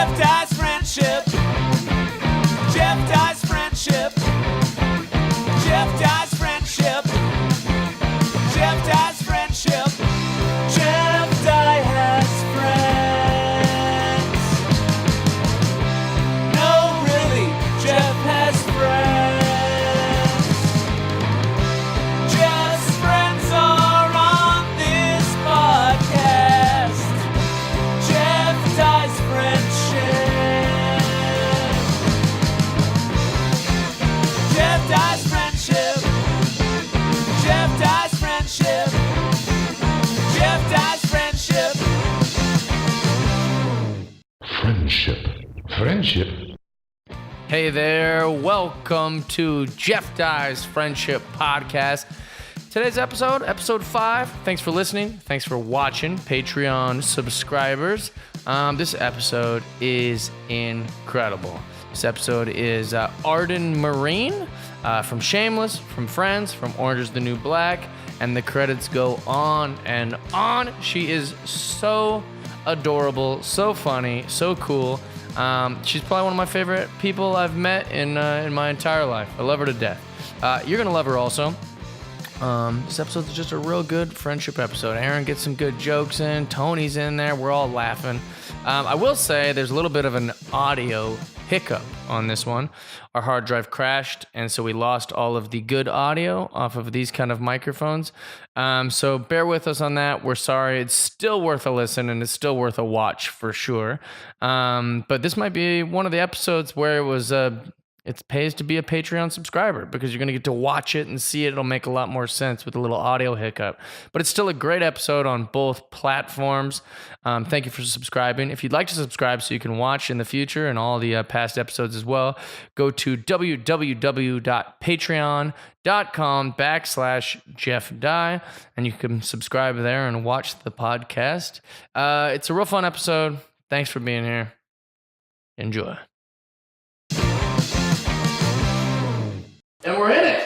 Jeff Dye's friendship. Jeff Dye's friendship. Jeff Dye's friendship. Jeff Dye's friendship. Jeff Dye has friends. No, really, Jeff has friends. Jeff's friends are on this podcast. Jeff Dye's friendship. Jeff Dye's friendship. Jeff Dye's friendship. Jeff Dye's friendship. Friendship. Hey there, welcome to Jeff Dye's Friendship Podcast. Today's episode 5. Thanks for listening. Thanks for watching, Patreon subscribers. This episode is incredible. This episode is ARDEN MYRIN from Shameless, from Friends, from Orange is the New Black, and the credits go on and on. She is so adorable, so funny, so cool. She's probably one of my favorite people I've met in my entire life. I love her to death. You're gonna love her also. This episode is just a real good friendship episode. Aaron gets some good jokes in. Tony's in there. We're all laughing. I will say there's a little bit of an audio hiccup on this one. Our hard drive crashed, and so we lost all of the good audio off of these kind of microphones. So bear with us on that. We're sorry. It's still worth a listen, and it's still worth a watch for sure. But this might be one of the episodes where it pays to be a Patreon subscriber because you're going to get to watch it and see it. It'll make a lot more sense with a little audio hiccup. But it's still a great episode on both platforms. Thank you for subscribing. If you'd like to subscribe so you can watch in the future and all the past episodes as well, go to www.patreon.com/Jeff Dye, and you can subscribe there and watch the podcast. It's a real fun episode. Thanks for being here. Enjoy. And we're in it.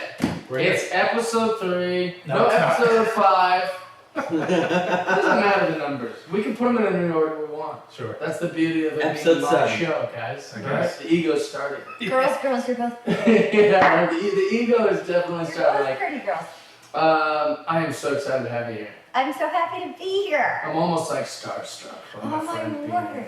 It's episode 3. No, episode 5. Doesn't matter the numbers. We can put them in any order we want. Sure. That's the beauty of it being my show, guys. Right? The ego's starting. Girls, you're both yeah, the ego is definitely starting. You're both pretty girls. I am so excited to have you here. I'm so happy to be here. I'm almost like starstruck from my friend being word. here.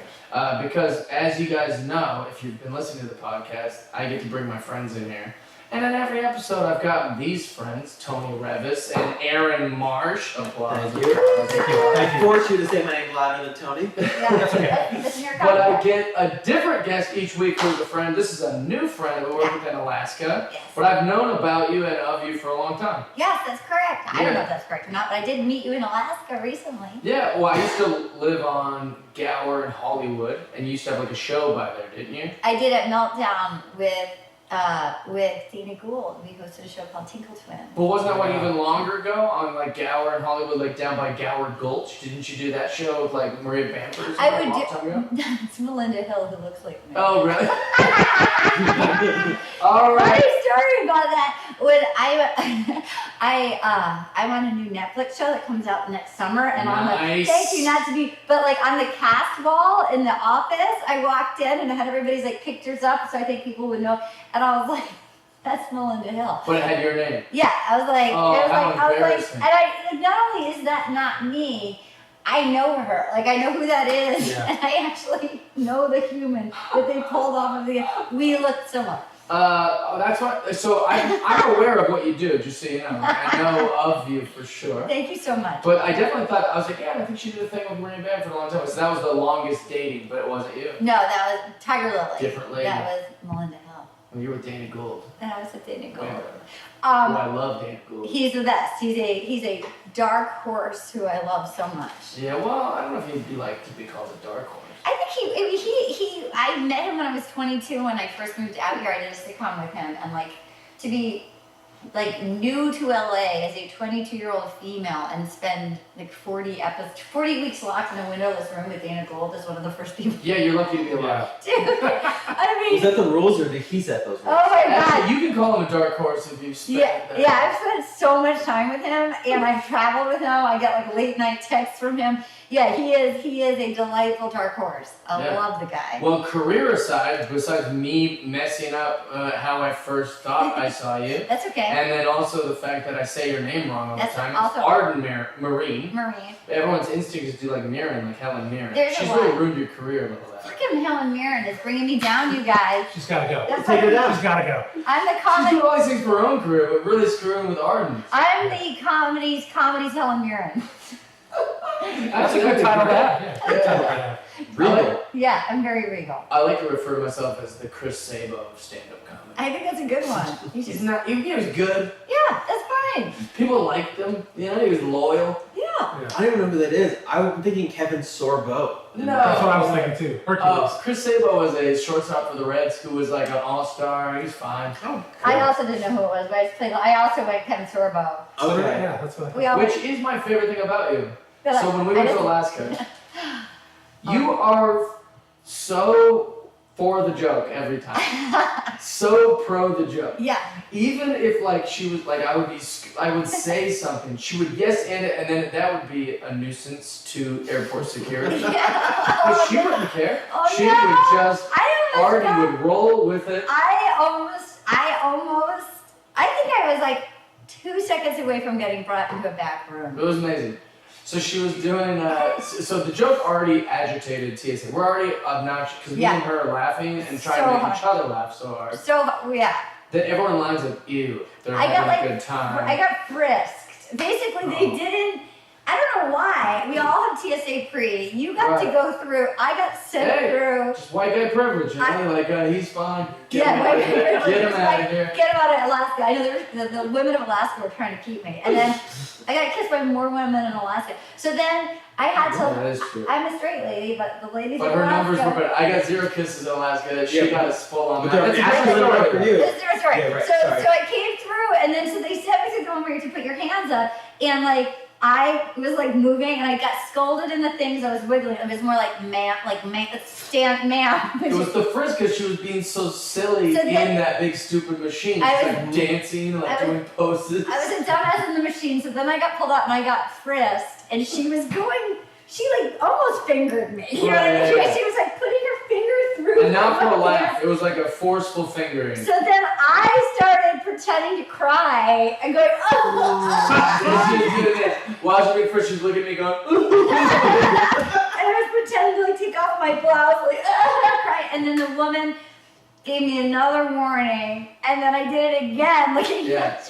Because as you guys know, if you've been listening to the podcast, I get to bring my friends in here. And in every episode, I've got these friends, Tony Reavis and Aaron Marsh. Applause. Thank you. I force you to say my name louder than Tony. Yeah, that's okay. But I get a different guest each week who's a friend. This is a new friend that we work with in Alaska. Yes. But I've known about you and of you for a long time. Yes, that's correct. Yeah. I don't know if that's correct or not, but I did meet you in Alaska recently. Yeah, well, I used to live on Gower in Hollywood, and you used to have like a show by there, didn't you? I did at Meltdown with Dana Gould. We hosted a show called Tinkle Twin. But wasn't that one even longer ago on like Gower in Hollywood, like down by Gower Gulch? Didn't you do that show with like Maria Bamford? I would do. It's Melinda Hill who looks like me. Oh, really? All right. Funny story about that. When I'm on a new Netflix show that comes out next summer, and Nice. thank you, not to be, but like on the cast wall in the office, I walked in and I had everybody's like pictures up, so I think people would know, and I was like, that's Melinda Hill. But it had your name. Yeah, I was like, Oh, how embarrassing. and not only is that not me, I know her. Like, I know who that is, and I actually know the human that they pulled off of the. We look similar. That's what. So I'm aware of what you do, just so you know. I know of you for sure. Thank you so much. But I definitely thought, I was like, yeah, I think she did a thing with Maria Bamford for a long time. So that was the longest dating, but it wasn't you. No, that was Tiger Lily. Different lady. That was Melinda Hill. When you were with Dana Gould. And I was with Dana Gould. Yeah. I love Dana Gould. He's the best. He's a dark horse who I love so much. Yeah, well, I don't know if he'd be like to be called a dark horse. I think I met him when I was 22 when I first moved out here. I did a sitcom with him, and like to be like new to LA as a 22-year-old female and spend like 40 weeks locked in a windowless room with Dana Gould is one of the first people. Yeah, you're lucky to be alive. Dude, I mean. Was that the rules, or did he set those rules? Oh my God. Actually, you can call him a dark horse if you spend that. Yeah, I've spent so much time with him, and I've traveled with him. I get like late night texts from him. Yeah, he is a delightful dark horse. I love the guy. Well, career aside, besides me messing up how I first thought I saw you, That's okay. and then also the fact that I say your name wrong all That's the time, also- it's Arden Myrin. Marine. Everyone's instinct is to do like Mirren, like Helen Mirren. There's a She's lot. really ruined your career a little bit. Freaking Helen Mirren is bringing me down, you guys. She's gotta go. That's Take her down. She's gotta go. I'm the She's comedy. doing all these things for her own career, but really screwing with Arden. I'm the comedy's Helen Mirren. That's a good title to have. Yeah, good title to have. Regal. Yeah, I'm very regal. I like to refer to myself as the Chris Sabo of stand-up comedy. I think that's a good one. You He's should. not. He was good. Yeah, that's fine. People liked him. You know, he was loyal. Yeah. I don't even know who that is. I'm thinking Kevin Sorbo. No. That's what I was thinking too. Hercules. Chris Sabo was a shortstop for the Reds who was like an all-star. He's fine. Oh, I also didn't know who it was, but I just played. I also went Kevin Sorbo. Okay. Yeah, that's what I We thought. all. Which is my favorite thing about you. But So when we I went to didn't- Alaska, you are so for the joke every time. So pro the joke. Yeah. Even if like she was like I would say something, she would yes and it, and then that would be a nuisance to airport security. Yeah. But she wouldn't care. Oh, She no. would just I almost Arden got- would roll with it. I think I was like 2 seconds away from getting brought into a back room. It was amazing. So she was doing, so the joke already agitated TSA. We're already obnoxious because me Yeah. and her are laughing and trying So to make hard. each other laugh so hard. So, yeah. That everyone lines up, ew, they're I got having a like, good time. I got frisked. Basically, they Oh. didn't, I don't know why. We all have TSA pre. You got to Right. go through, I got sent Hey. through. Just white guy privilege, you know? Like, he's fine. Get him out white of here. privilege. Get him It's out like, of here. Get him out of Alaska. I know the women of Alaska were trying to keep me. And then I got kissed by more women in Alaska. So then I had Yeah, to, that is true. I'm a straight lady, but the ladies But in her Alaska. numbers were better. I got 0 kisses in Alaska. She Yeah. got us full on. But they're That's a asking great them story. for you. This is your story. Yeah, right, so sorry. I came through, and then so they sent me to the one where you have to put your hands up, and like I was like moving, and I got scolded in the things I was wiggling. It was more like stand, ma'am. It was the first because she was being so silly So then- in that big stupid machine. I She's was- like dancing, like I was- doing poses. I was a dumbass in the machine, so then I got pulled out and I got frisked, and she was going. She like almost fingered me. You know what I mean? Right. She was like putting her finger through. And not for a my laugh. hands. It was like a forceful fingering. So then I started pretending to cry and going, oh. And she was doing this. While she was first, she was looking at me going, And I was pretending to like take off my blouse, like cry. And then the woman gave me another warning, and then I did it again, looking Yeah. at Jeff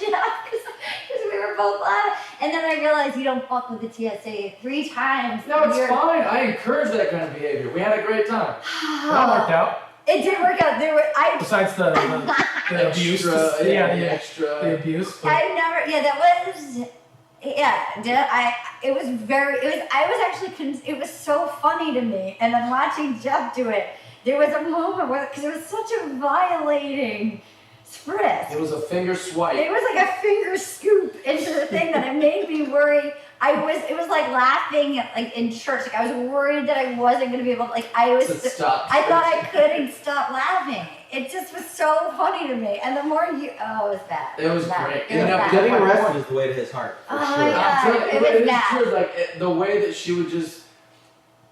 because we were both laughing. And then I realized you don't fuck with the TSA 3 times. no, it's You're- fine. I encourage that kind of behavior. We had a great time. That worked out. It did work out. Besides the abuse. Extra, Yeah, the the extra. abuse. But I never. Yeah, that was. Yeah, it was very. I was actually. It was so funny to me, and then watching Jeff do it, there was a moment where because it was such a violating frisk. It was a finger swipe. It was like a finger scoop into the thing that it made me worry. It was like laughing like in church. Like I was worried that I wasn't going to be able to, like I was, To stop. I thought I couldn't stop laughing. It just was so funny to me. And the more it was bad. It was bad. great. It was And bad. Getting my arrested point- is the way to his heart. For Oh, sure. yeah. I'm telling you, it was it is bad. true. Like the way that she would just.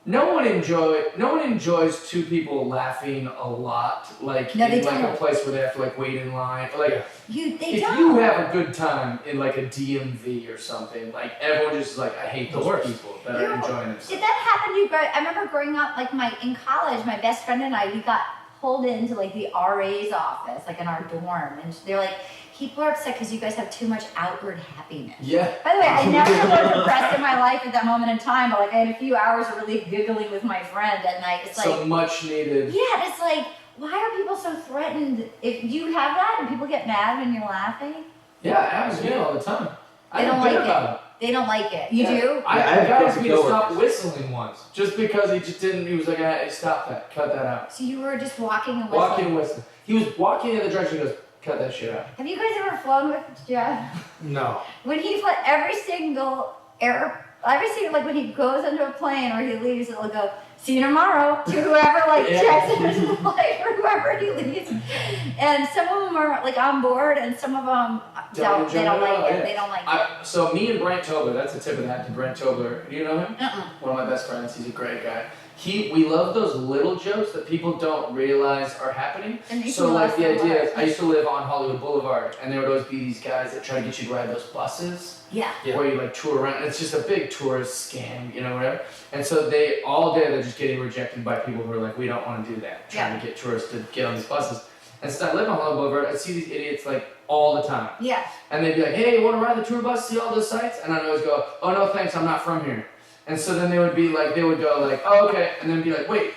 No one enjoys two people laughing a lot, like No, in they like a don't. place where they have to like wait in line. Like They if don't. you have a good time in like a DMV or something, like everyone just is like, I hate The those worst. people that You- are enjoying Did themselves. that happen to you guys? I remember growing up, like in college, my best friend and I, we got pulled into like the RA's office, like in our dorm, and they're like, people are upset because you guys have too much outward happiness. Yeah. By the way, I never felt depressed in my life at that moment in time, but like I had a few hours of really giggling with my friend at night. It's like, So much needed. yeah, it's like, why are people so threatened? If you have that and people get mad when you're laughing, Yeah, it happens to me all the time. I They don't don't think like about it. they don't like it. You Yeah. do? I Yeah, I have got crazy me to stop coworkers. whistling once, just because he just didn't. He was like, "Hey, stop that, cut that out." So you were just walking and whistling. Walking and whistling. He was walking in the direction. He goes, "Cut that shit out." Have you guys ever flown with Jeff? no. When he flies every single like when he goes into a plane or he leaves, it'll go see you tomorrow to whoever like checks in like or whoever he leaves. And some of them are like on board, and some of them they don't like it. They don't like it. So me and Brent Tobler, that's a tip of the hat to Brent Tobler. Do you know him? Uh-uh. One of my best friends. He's a great guy. We love those little jokes that people don't realize are happening. So like the idea is, I used to live on Hollywood Boulevard, and there would always be these guys that try to get you to ride those buses. Yeah. Where you like tour around. It's just a big tourist scam, you know, whatever. And so they all day they're just getting rejected by people who are like, we don't want to do that. Trying to get tourists to get on these buses. And so I live on Hollywood Boulevard. I see these idiots like all the time. Yeah. And they'd be like, hey, you want to ride the tour bus? See all those sites? And I'd always go, oh no, thanks, I'm not from here. And so then they would be like, they would go like, oh okay, and then be like, wait.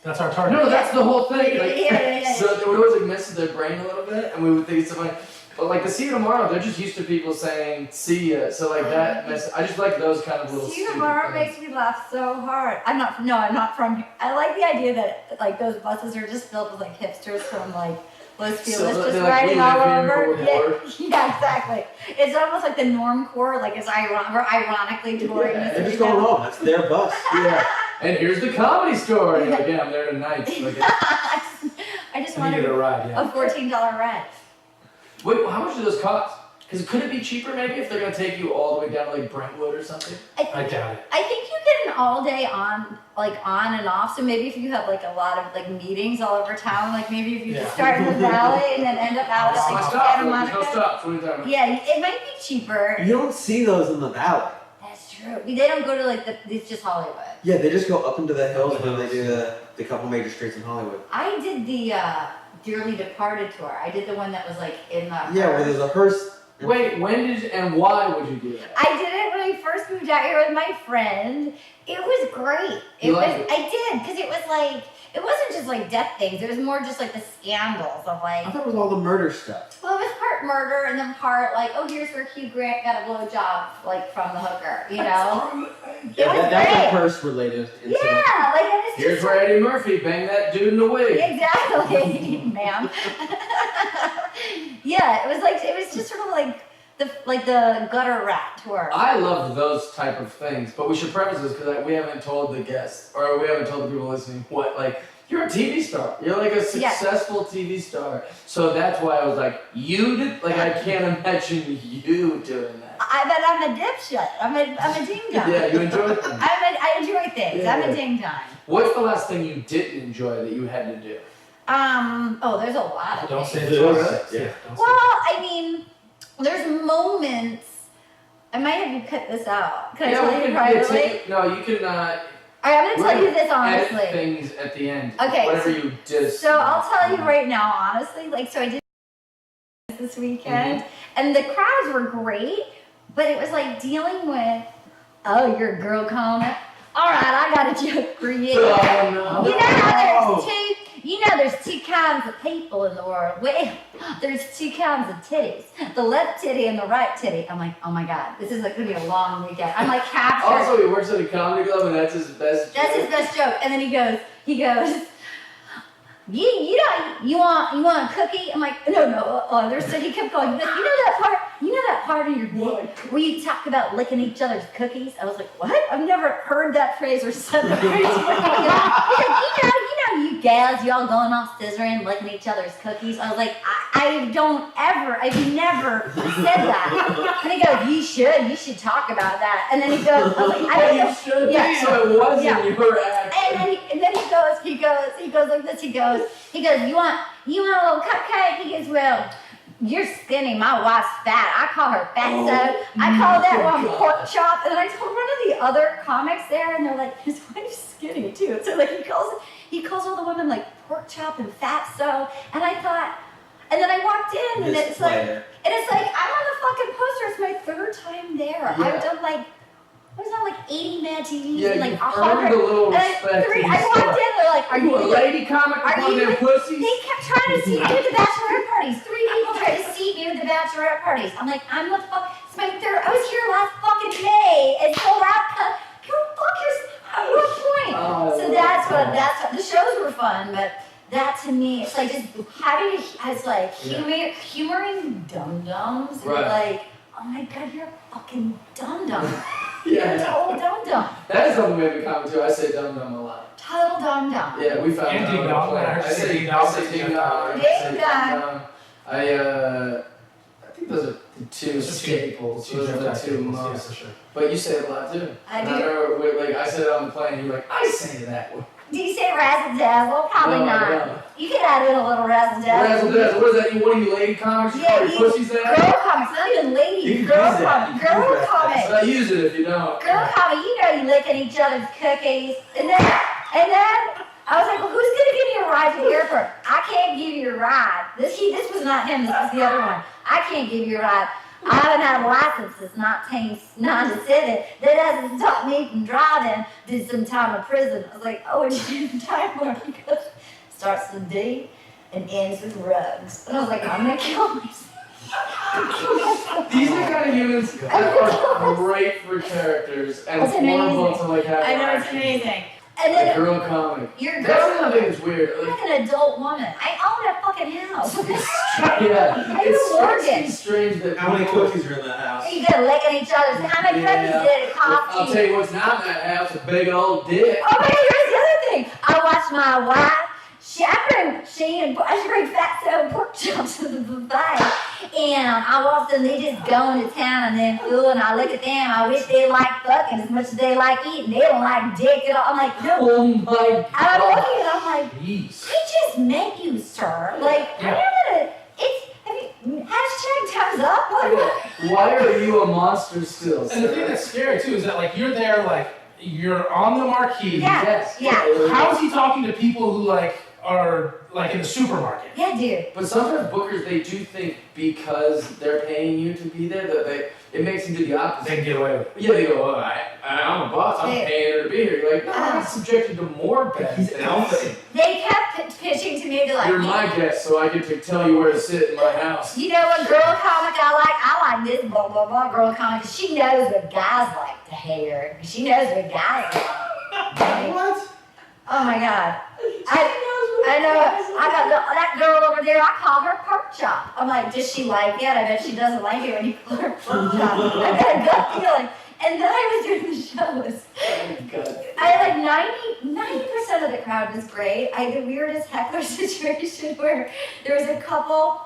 That's our target. No, that's the whole thing. Like, Yeah. So they would always like mess with their brain a little bit, and we would think it's so funny. But like the see you tomorrow, they're just used to people saying see ya. So like that, I just like those kind of little. See you tomorrow makes me laugh so hard. I'm not from here. I like the idea that like those buses are just filled with like hipsters from like Los Feliz just like, riding all over. Yeah, exactly. It's almost like the normcore, like it's ironically touring. They're just going home. That's their bus. Yeah. And here's the Comedy Store. And you're like, yeah, I'm there tonight. Like, I just wanted a ride, a $14 ride. wait, well, how much do those cost? Because could it be cheaper maybe if they're gonna take you all the way down to like Brentwood or something? I doubt it. I think you get an all day on and off. So maybe if you have like a lot of like meetings all over town, like maybe if you just start in the valley and then end up out at like Santa Monica. No stops. What are you talking about? Yeah, it might be cheaper. You don't see those in the valley. That's true. They don't go to like it's just Hollywood. Yeah, they just go up into the hills and then they do the couple major streets in Hollywood. I did the Dearly Departed tour. I did the one that was like in the Yeah, where there's a hearse. Wait, when did and why would you do that? I did it when I first moved out here with my friend. It was great. I did, because it was like, it wasn't just like death things. It was more just like the scandals of like. I thought it was all the murder stuff. Well, it was part murder and then part like, oh, here's where Hugh Grant got a blowjob like from the hooker, you know? That's a hearse related incident. Yeah, like and it's Here's just where Eddie Murphy banged that dude in the wig. exactly, ma'am. Yeah, it was just sort of like the gutter rat tour. I loved those type of things, but we should preface this because we haven't told the guests or we haven't told the people listening what like you're a TV star. You're like a successful TV star, so that's why I was like you did. Like I can't imagine you doing that. But I'm a dipshit. I'm a ding dong. Yeah, you enjoy things. I enjoy things. Yeah. I'm a ding dong. What's the last thing you didn't enjoy that you had to do? Oh, there's a lot of Don't things. say the Yeah. Well, I mean, there's moments. I might have you cut this out. Can I tell you privately? No, you can. Alright, I'm gonna tell you this honestly. Edit things at the end. Okay, Whatever you did. So I'll tell you right now, honestly. Like, so I did this weekend, and the crowds were great, but it was like dealing with, oh, you're a girl comic. All right, I got a joke for you. Oh no. You know there's two kinds of people in the world. Well, there's two kinds of titties. The left titty and the right titty. I'm like, oh my God, this is like gonna be a long weekend. I'm like captured. Also, he works at a comedy club and that's his best joke. That's his best joke. And then he goes, you want a cookie? I'm like, no. So he kept going, he goes, you know that part of your dick where you talk about licking each other's cookies? I was like, what? I've never heard that phrase or said that phrase. He's like, you gals, y'all going off scissoring, licking each other's cookies. I was like, I've never said that. And he goes, you should talk about that. And then he goes, I was like, I don't know. You should. Yeah. So it wasn't your act. And then he goes like this. He goes, you want a little cupcake? He goes, well, you're skinny, my wife's fat. I call her fatso. I call that one pork chop. And then I told one of the other comics there, and they're like, his wife's skinny too. So like he calls all the women like pork chop and fatso. And I thought, and then I walked in, and it's like I'm on the fucking poster. It's my third time there. Yeah. I've done like. I was on like 80 Mad TV, yeah, like 100. earned a little respect. I walked in, they're like, are you a lady comic on their pussies? They kept trying to seat me at the bachelorette parties. 3 people tried to seat me at the bachelorette parties. I'm like, I'm the fuck. It's my third. I was here last fucking May, and so that go fuck yourself. At what point? So that's what the shows were fun, but that to me, it's like just having as like humoring dum dums, right. Like, oh my God, you're a fucking dum dum. You're a total dum-dum. That is something we have in common too. I say dum-dum a lot. Total dum-dum. Yeah, we found And out. ding-dong. I say ding-dong. I say ding-dong. Ding-dong. I think those are the two Those are two- staples. Those are the two Yeah, most. for sure. But you say it a lot too. I And do. I remember, like, I said it on the plane. You're like, I say that. Do you say razzle-dazzle? Probably No, not. no. You could add in a little razzle-dazzle. Razzle dazzle. What is that? You one of you lady comics? You Yeah, call your pussies that? Girl comics, not even You ladies. can Girl use that. comics. You can Girl use that. comics. So I use it if you don't. Girl comic, you know you licking each other's cookies. And then I was like, well, who's gonna give me a ride to the airport? I can't give you a ride. This was not him, this was the other one. I can't give you a ride. I haven't had a license since 1997. That hasn't stopped me from driving. Did some time in prison. I was like, oh, and you did time where he goes, starts with D and ends with rugs. And I was like, I'm gonna kill myself. These are the kind of humans that are great for characters and That's horrible amazing. to like have. I know, it's action. amazing. And A then girl comic. you're a That's girl. another thing that's weird. You're Like, like an adult woman. I own a fucking house. yeah, I it's have a mortgage. strange that How many people- cookies are in that house? You gotta lick at each other's. How many cookies did it cost I'll you? tell you what's not in that house, a big old dick. Oh my God, here's the other thing. I watched my wife. I bring fatso and pork chops to the buffet. And I watch them, they just go into town and then food, and I look at them. I wish they liked fucking as much as they like eating. They don't like dick at all. I'm like, no. Oh my And I'm god. looking and I'm like, Jeez. I just met you, sir. Like, Yeah. hashtag time's up. Like, Why are you a monster still? And the thing that's scary too is that like you're there, like you're on the marquee. Yeah. Yes. Yeah. How is he talking to people who like are like in the supermarket? yeah, dude. But sometimes bookers, they do think because they're paying you to be there that it makes them do the opposite. They can get away with it. Yeah, they go, well, I'm a boss, I'm Yeah. paying her to be here. You're like, no, I'm not subjected to more bad He's things. alpha. They kept pitching to me, they're like, You're my guest, so I get to tell you where to sit in my house. you know what girl comic I like? I like this blah blah blah girl comic. She knows what guys like to hear. She knows what guys like. What? Oh my god. I know. I got that girl over there. I call her pork chop. I'm like, does she like it? I bet she doesn't like it when you call her pork chop. I got a gut feeling. And then I was doing the shows. Oh my god. I had like 90% of the crowd was great. I had the weirdest heckler situation where there was a couple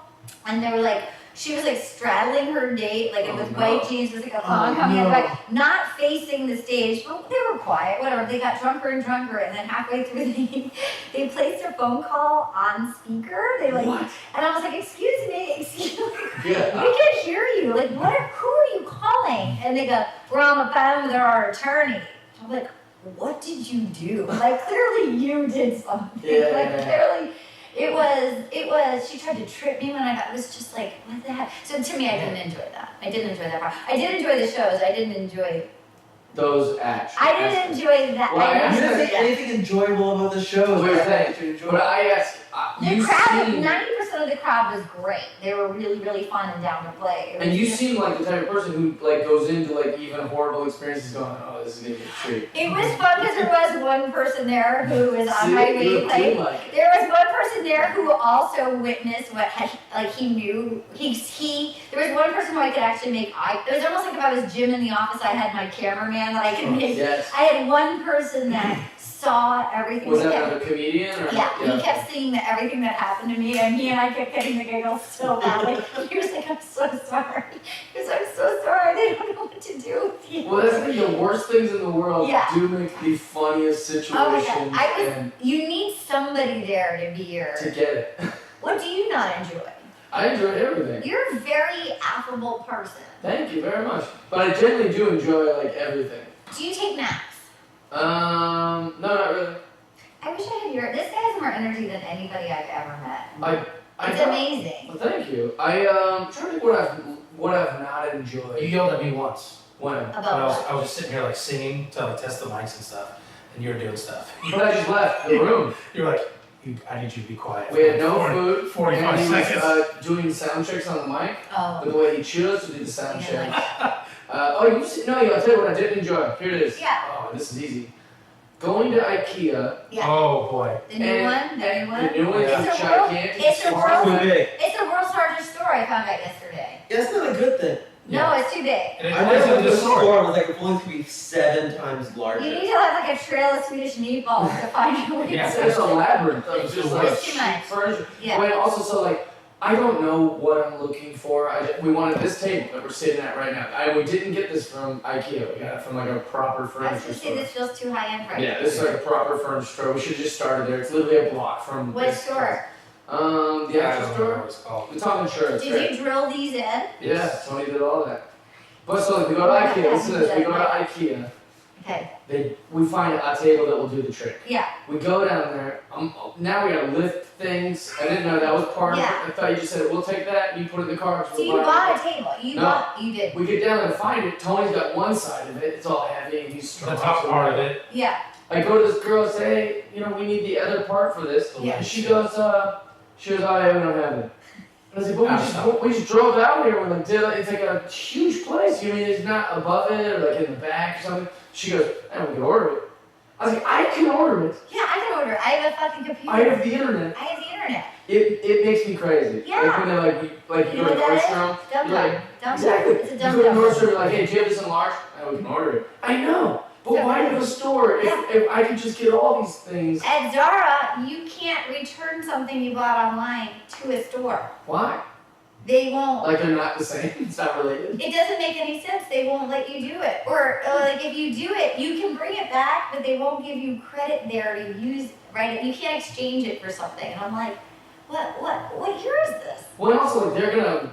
and they were like, she was like straddling her date, like it was white jeans with like a phone coming in, like not facing the stage. But they were quiet, whatever. They got drunker and drunker, and then halfway through they placed their phone call on speaker. They like, What? and I was like, excuse me, Yeah. we can hear you. Like, who are you calling? And they go, we're on the phone with our attorney. I'm like, what did you do? Like, clearly you did something. Yeah. Like, clearly. It was, she tried to trip me when I got, it was just like, what the heck? So to me, I didn't enjoy that. I didn't enjoy that part. I did enjoy the shows. I didn't enjoy, Those actions. I didn't enjoy that. Well, I You didn't didn't enjoy think that. anything enjoyable about the show. Wait, thanks. But I asked, The you crowd, seem, 90% of the crowd was great. They were really, really fun and down to play. It and was you just- seem like the type of person who like goes into like even horrible experiences going, oh, this is gonna be a treat. It was fun because there was one person there who was on See, my you way late. do like it. There was one person there who also witnessed what had, like he knew there was one person who I could actually make eye. It was almost like if I was Jim in the office. I had my cameraman that I could make. Yes. I had one person that saw everything. Was that that kept- another comedian or? Yeah, he kept seeing everything that happened to me, and he and I kept getting the giggles so badly. He was like, "I'm so sorry." He was, "I'm so sorry. They don't know what to do with you." Well, that's the thing. The worst things in the world Yeah. do make the funniest situations, Oh my God, and You need somebody there to be your. to get it. What do you not enjoy? I enjoyed everything. You're a very affable person. Thank you very much. But I generally do enjoy like everything. Do you take naps? No, not really. I wish I had this guy has more energy than anybody I've ever met. I It's don't- amazing. Well, thank you. I'm trying to think what I've not You enjoyed. yelled at me once. When? When About I was, what? I was just sitting here like singing to like test the mics and stuff, and you were doing stuff. But I just left the room. You were like, I need you to be quiet. We had no 40 food. 45 and he seconds. was doing sound checks on the mic. Oh. But the way he chose to do the sound Yeah. checks. I'll tell you what I didn't enjoy. Here it is. Yeah. Oh, this is easy. Going to IKEA. Yeah. Oh boy. The new one? The new one? The new one Yeah. is It's a world- gigantic. it's a far world- away. Too big. It's the world's largest store I found out yesterday. That's not a good thing. No, it's too big. And it I plays remember into the the story. store was like it's going to be 7 times larger. You need to have like a trail of Swedish meatballs to find your way Yeah, to It's a it. labyrinth of just like It's too much. cheap furniture. Yeah. But also, so like, I don't know what I'm looking for. We wanted this table that we're sitting at right now. We didn't get this from IKEA. We got it from like a proper I was furniture gonna say store. this feels too high end for you. Yeah, this is like a proper furniture store. We should have just started there. It's literally a block from. What store? The I actual don't know store. what it's called. We talk insurance. Did Right? you drill these in? Yeah, Tony did all that. But so like, we go to IKEA. Listen to this. We go to IKEA. Okay. We find a table that will do the trick. Yeah. We go down there. Now we gotta lift things. I didn't know that was part Yeah. of it. I thought you just said, we'll take that, you put it in the car. So you bought a table. You did. We get down there to find it. Tony's got one side of it. It's all heavy and he's strong. The top part of it. Yeah. I go to this girl and say, hey, we need the other part for this. Yeah. And she goes, oh yeah, we don't have it. And I said, but we just drove out here. We're like, it's like a huge place. You mean it's not above it or like in the back or something? She goes, we can order it. I was like, I can order it. Yeah, I can order. I have a fucking computer. I have the internet. I have the internet. It makes me crazy. Yeah. Like when they're you You go know to what that Nordstrom. is? Dumb you're like, dumb. Dumb exactly. dumb. It's a You dumb go to dumb. Nordstrom, you're like, hey, do you have this in large? We can order it. I know. But Yeah. why go to the store if I can just get all these things? At Zara, you can't return something you bought online to a store. Why? They won't. Like they're not the same. It's not related. It doesn't make any sense. They won't let you do it. Or like if you do it, you can bring it back, but they won't give you credit there to use. Right? You can't exchange it for something. And I'm like, what year is this? Well, and also like, they're gonna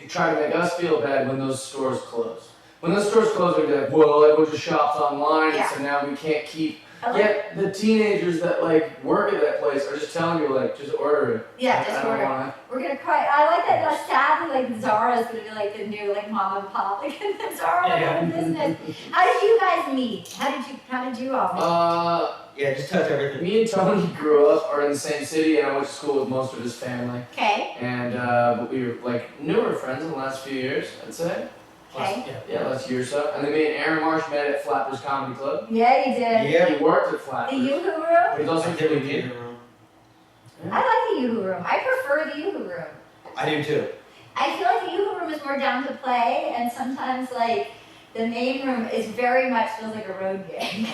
try to make us feel bad when those stores close. When those stores close, they're gonna be like, well, everyone just shops online, Yeah. and so now we can't keep. I like- Yet the teenagers that like work at that place are just telling you like, just order it. Yeah, Like, just I don't order. wanna. We're gonna cry. I like that. Sadly, like Zara's gonna be like the new like mom and pop, like Zara Yeah. own business. How did you guys meet? How did you all meet? Yeah, just touch everything. Me and Tony grew up, are in the same city, and I went to school with most of his family. Okay. And but we were like newer friends in the last few years, I'd say. Okay. Yeah, last year or so. And then me and Aaron Marsh met at Flappers Comedy Club. Yeah, you did. Yeah. He worked at The Flappers. Yoo-Hoo room. But he's also I did really it good. room. I like the Yoo-Hoo room. I prefer the Yoo-Hoo room. I do too. I feel like the Yoo-Hoo room is more down to play, and sometimes like the main room is very much feels like a road game.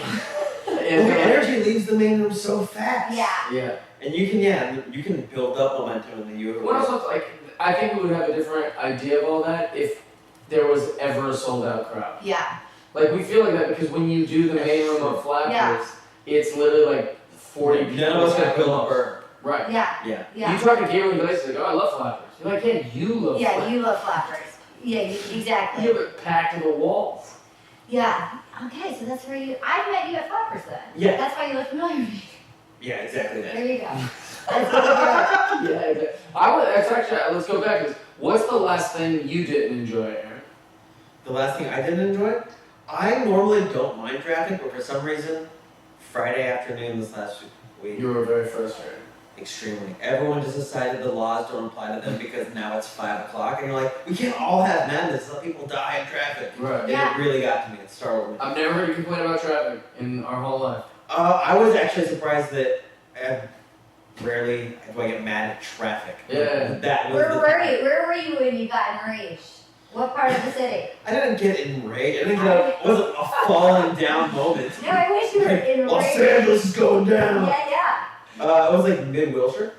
The energy leaves the main room so fast. Yeah. Yeah. And you can build up momentum in the U. What else? Like, I think we would have a different idea of all that if there was ever a sold out crowd. Yeah. Like we feel like that because when you do the main room of Flappers, Yeah. it's literally like 40 people. None of us at have the built most. up. Right. Yeah. Yeah. Yeah. You talk to Gabriel and he's like, oh, I love Flappers. You're like, yeah, you love Yeah, Flappers. you love flappers. Yeah, exactly. You have it packed to the walls. Yeah. Okay, so that's where I met you at Flappers then. Yeah. That's why you look familiar to me. Yeah, exactly that. There you go. That's what Yeah, exactly. Let's go back. 'Cause what's the last thing you didn't enjoy, Aaron? The last thing I didn't enjoy, I normally don't mind traffic, but for some reason, Friday afternoon this last week, You were very frustrated. extremely. Everyone just decided the laws don't apply to them because now it's 5 o'clock, and you're like, we can't all have madness. Let people die in traffic. Right. And Yeah. it really got to me. It startled me. I've never heard you complain about traffic in our whole life. I was actually surprised that rarely do I get mad at traffic. Yeah. That was Where the were you? Where were you when you got enraged? What part of the city? I didn't get enraged. I didn't get it wasn't a falling down moment. No, I wish you were enraged. Los Angeles is going down. Yeah, It was like mid Wilshire.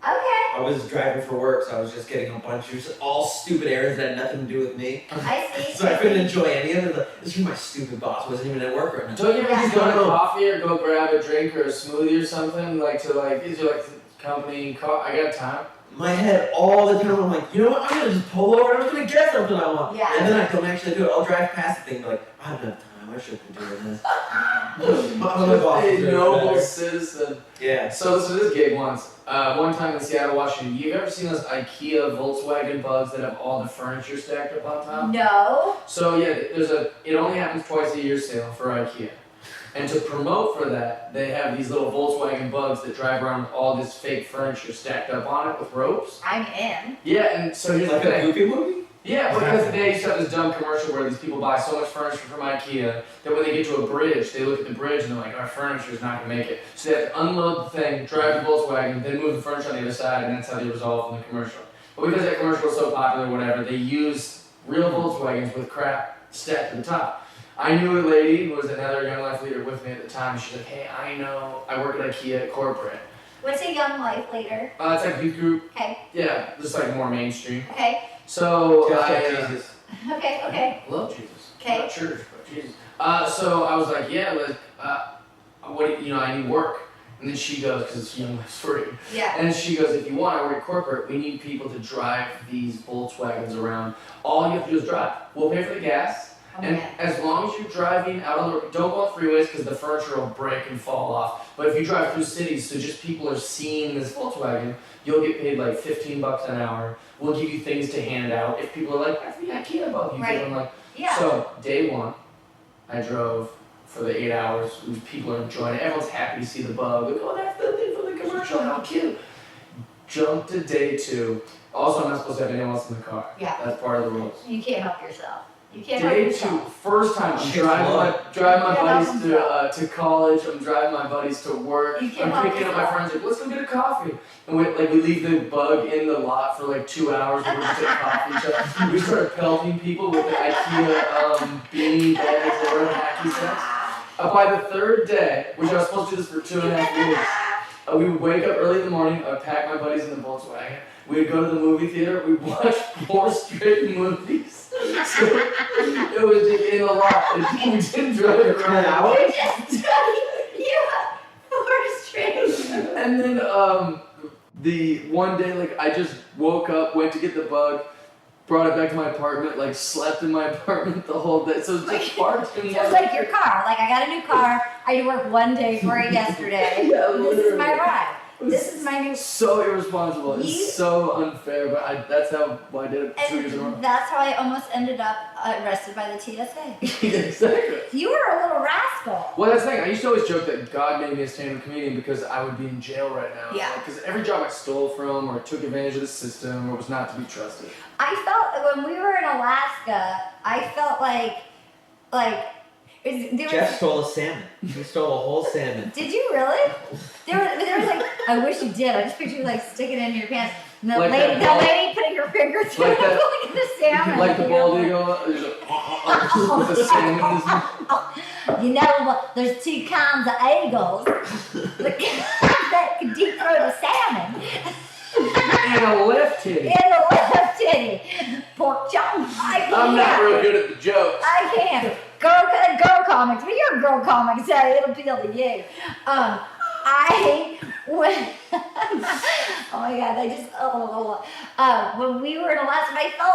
yeah. Okay. I was driving for work, so I was just getting a bunch of all stupid errands that had nothing to do with me. I see. So I couldn't enjoy any of it. Like, this is my stupid boss wasn't even at work right now. Don't you ever just go to coffee or go grab a drink or a smoothie or something? Is your company, I got time? My head all the time, I'm like, you know what, I'm gonna just pull over and I'm just gonna get something I want. Yeah. And then I don't actually do it. I'll drive past the thing and be like, I don't have time, I shouldn't be doing this. my boss A is doing noble better. citizen. Yeah. So this was this gig once. One time in Seattle, Washington. You ever seen those IKEA Volkswagen bugs that have all the furniture stacked up on top? No. So yeah, it only happens twice a year sale for IKEA. And to promote for that, they have these little Volkswagen bugs that drive around with all this fake furniture stacked up on it with ropes. I'm in. Yeah, and so here's Like the a thing. Goofy movie? Yeah, because they used to have this dumb commercial where these people buy so much furniture from IKEA that when they get to a bridge, they look at the bridge and they're like, our furniture's not going to make it. So they have to unload the thing, drive the Volkswagen, then move the furniture on the other side, and that's how they resolve in the commercial. But because that commercial was so popular, whatever, they use real Volkswagens with crap stacked to the top. I knew a lady who was another Young Life leader with me at the time. She's like, hey, I know, I work at IKEA at corporate. What's a Young Life leader? It's like youth group. Okay. Yeah, just like more mainstream. Okay. So Just I like Jesus. Okay. love Jesus. Okay. Not church, but Jesus. So I was like, yeah, like, what? I need work. And then she goes, because it's Young Life's free. Yeah. And she goes, if you want to work corporate, we need people to drive these Volkswagens around. All you have to do is drive. We'll pay for the gas. And as long as you're driving out on the road, don't go on freeways because the furniture will break and fall off. But if you drive through cities, so just people are seeing this Volkswagen, you'll get paid like $15 an hour. We'll give you things to hand out. If people are like, that's the IKEA bug, you give them like. Yeah. So day one, I drove for the 8 hours. People are enjoying it. Everyone's happy to see the bug. Like, oh, that's the thing for the commercial. How cute. Jump to day two. Also, I'm not supposed to have anyone else in the car. Yeah. That's part of the rules. You can't help yourself. You can't help Day yourself. 2, first time, I'm driving my buddies to college. I'm driving my buddies to work. You can't I'm help picking up my yourself. friends. Like, let's go get a coffee. And we leave the bug in the lot for like 2 hours. We're just at coffee shop. We started pelting people with the IKEA beanie bags that were hacky sacks. By the third day, which I was supposed to do this for 2.5 weeks, we would wake up early in the morning. I would pack my buddies in the Volkswagen. We would go to the movie theater. We'd watch 4 straight movies. So it was just in a lot. We didn't drive around. Yeah, 4 straight. And then the one day, like I just woke up, went to get the bug, brought it back to my apartment, like slept in my apartment the whole day. So it's just parked in Just like your car. Like I got a new car. I had to work 1 day for it yesterday. Yeah, This is my literally. ride. This is my new. So irresponsible. It's so unfair, but that's how I did it 2 years in a row. And that's how I almost ended up arrested by the TSA. Exactly. You were a little rascal. Well, that's the thing. I used to always joke that God made me a stand-up comedian because I would be in jail right now. Yeah. Because every job I stole from or took advantage of the system or was not to be trusted. I felt when we were in Alaska, I felt like there Jeff was. stole a salmon. He stole a whole salmon. Did you really? There was like, I wish you did. I just picture you like sticking it in your pants. And the Like lady, that the lady putting her finger through Like it, that- pulling the salmon. Like the you bald know? eagle, there's with the salmon in his mouth. You know what? There's 2 kinds of eagles. The kinds that can deep throat a salmon And a left titty. and the left titty. Pork chop. I'm not real good at the jokes. I can't. Girl comics. But you're a girl comic, so it'll appeal to you. Oh my god, when we were in Alaska, I felt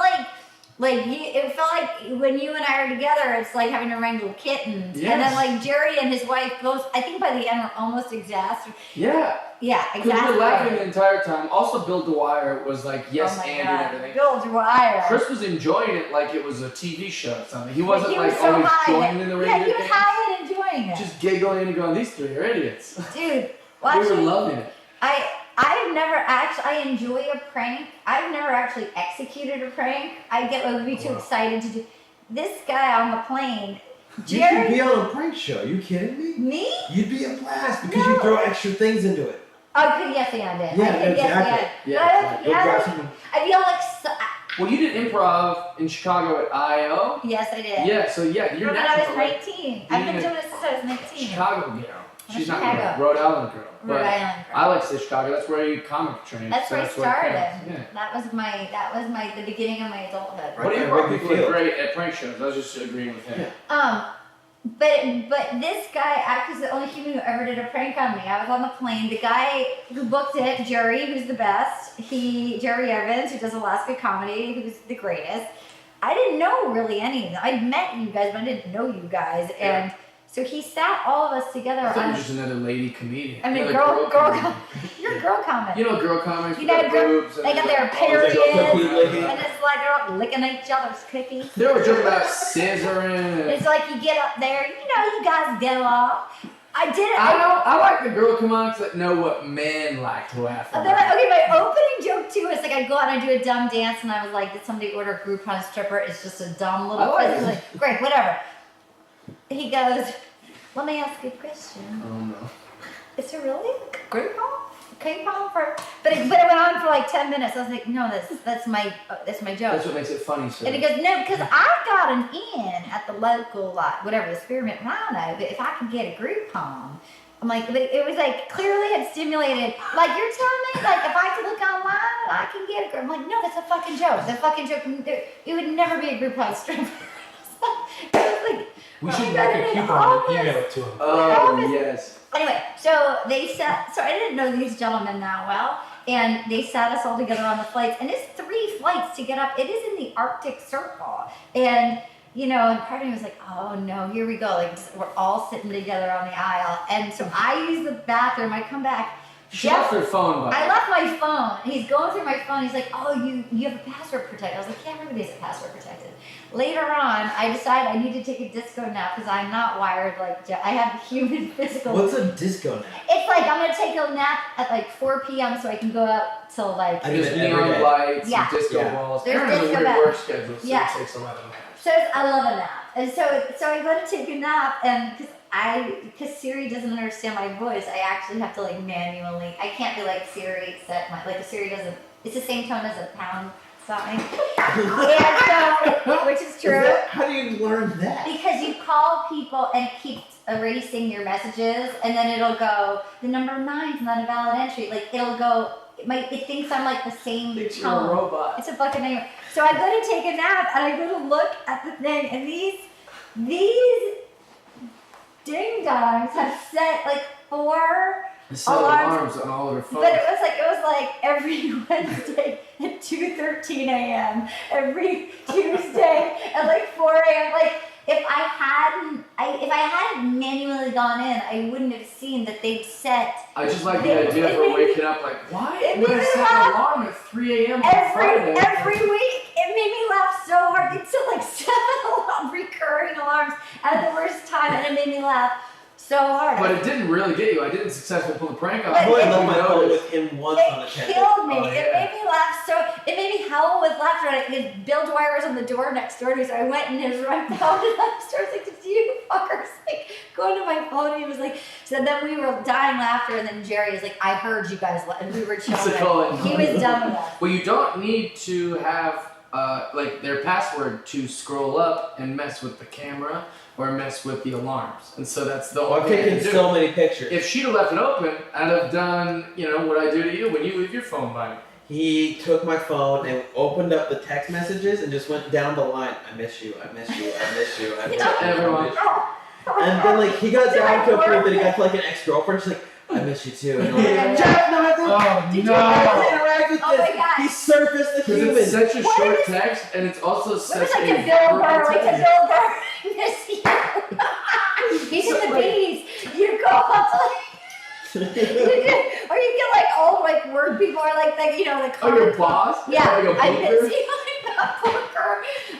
it felt like when you and I are together, it's like having to wrangle kittens. Yes. And then like Jerry and his wife, both, I think by the end were almost exasperated. Yeah. Yeah, Because we were laughing the entire time. Also, Bill Dwyer was like, yes, oh my and god. everything. Bill Dwyer. Chris was enjoying it like it was a TV show or something. He wasn't He was like so always high joining in the radio Yeah, he was things. high and enjoying it. Just giggling and going, these 3 are idiots. Dude, We were watching. loving it. I enjoy a prank. I've never actually executed a prank. I would be too excited to do. This guy on the plane, You Jerry. could be on a prank show. Are you kidding me? Me? You'd be a blast because No. you throw extra things into it. I could yes and it. Yeah, I could yes exactly. and. Yeah, You'll grab something. I feel like so, Well, you did improv in Chicago at I.O. yes, I did. Yeah, so yeah, you're When I natural. was Like 19. I've been Yeah. doing this since I was 19. Chicago girl. She's not Chicago. girl, Rhode Island girl. Rhode But Island girl. I like to say Chicago. That's where you comic trained. That's so where I it started. counts. Yeah. That was the beginning of my adulthood. What do you Right, want Wrigley people are Field. great at prank shows? I was just agreeing with him. But this guy actually is the only human who ever did a prank on me. I was on the plane. The guy who booked it, Jerry, who's the best. Jerry Evans, who does Alaska comedy, who's the greatest. I didn't know really any of them. I'd met you guys, but I didn't know you guys. And so he sat all of us together I thought you on. were just another lady comedian. I mean, Another girl. comedian. You're a girl comic. You know, girl comics. You with know, their girl- boobs and they got they're their like, periods, cookie licking. and it's like they're all licking each other's cookies. They were joking about scissoring. It's like you get up there, you guys get off. I did it. I like the girl comics that know what men like to laugh And at. then okay, my opening joke too is like I go out and I do a dumb dance, and I was like, did somebody order a Groupon stripper? It's just a dumb little. I like thing. it. Like, great, whatever. He goes, let me ask you a question. Oh no. Is there really a Groupon? pong for, but it went on for like 10 minutes. I was like, no, that's my joke. That's what makes it funny, sir. And he goes, no, because I got an in at the local, like, whatever, the Spearmint Rhino, but if I could get a group home, I'm like, it was like, clearly had stimulated, like, you're telling me, like, if I could look online, I can get a group. I'm like, no, that's a fucking joke. That's a fucking joke. It would never be a group home strip. Like, We should make a coupon and email it to him. Oh, yes. Anyway, so I didn't know these gentlemen that well, and they sat us all together on the flights, and it's 3 flights to get up. It is in the Arctic Circle, and and part of me was like, oh no, here we go. Like, we're all sitting together on the aisle, and so I use the bathroom. I come back. She left her phone by. I left my phone. He's going through my phone. He's like, oh, you have a password protected. I was like, yeah, everybody has a password protected. Later on, I decided I need to take a disco nap because I'm not wired like Jeff. I have human physical. What's a disco nap? It's like I'm gonna take a nap at like 4 p.m. so I can go out till like. I do There's it every neon day. lights Yeah. and disco Yeah. balls. There's Aaron has a disco weird balls. work schedule, so Yeah. it takes 11 naps. So I love a nap, and so I go to take a nap, and because Siri doesn't understand my voice, I actually have to like manually. I can't be like Siri set my like Siri doesn't. It's the same tone as a pound sign, and so which is true. How do you learn that? Because you call people and it keeps erasing your messages, and then it'll go, the number 9 is not a valid entry. Like, it'll go, it thinks I'm like the same Thinks tone. you're a robot. It's a fucking name. So I go to take a nap, and I go to look at the thing, and these ding dongs have set like 4 It set alarms on all of her phones. but it was like every Wednesday at 2:13 a.m. every Tuesday at like 4 a.m. Like if I hadn't manually gone in, I wouldn't have seen that they'd set I just like the idea of her waking up like, why would I set an alarm at 3 a.m. on Friday? every week. It made me laugh so hard. It's set like 7 recurring alarms at the worst time, and it made me laugh so hard. But it didn't really get you. I didn't successfully pull the prank off. But I it- left my phone with him once on the It tender. killed me. Oh, It yeah. made me laugh so. It made me howl with laughter. Because Bill Dwyer was on the door next door to me, so I went and his right down and upstairs. Like, did you fuckers like going to my phone? And he was like, so then we were dying laughter, and then Jerry was like, I heard you guys, and we were chilling. He was done with us. Well, you don't need to have like their password to scroll up and mess with the camera or mess with the alarms, and so that's the only I've thing I taken can do. so many pictures. If she'd have left it open, I'd have done, what I do to you when you leave your phone by me. He took my phone and opened up the text messages and just went down the line. I miss you. I miss you. I miss you. I miss you. Everyone. I miss you. And then like he got down to a point that he got to like an ex-girlfriend. She's like, I miss you too. And I'm like, Jeff, no, I have to interact with Oh this. my God. He surfaced the Because human. it's such a What short is- text, and it's also What such was like a a Bill Burr? Like a text. Bill Burr. I miss you. He's in the bees. You go up to or you get like old like word people are like that, like Oh, your boss? Yeah, Like a I booker? miss you.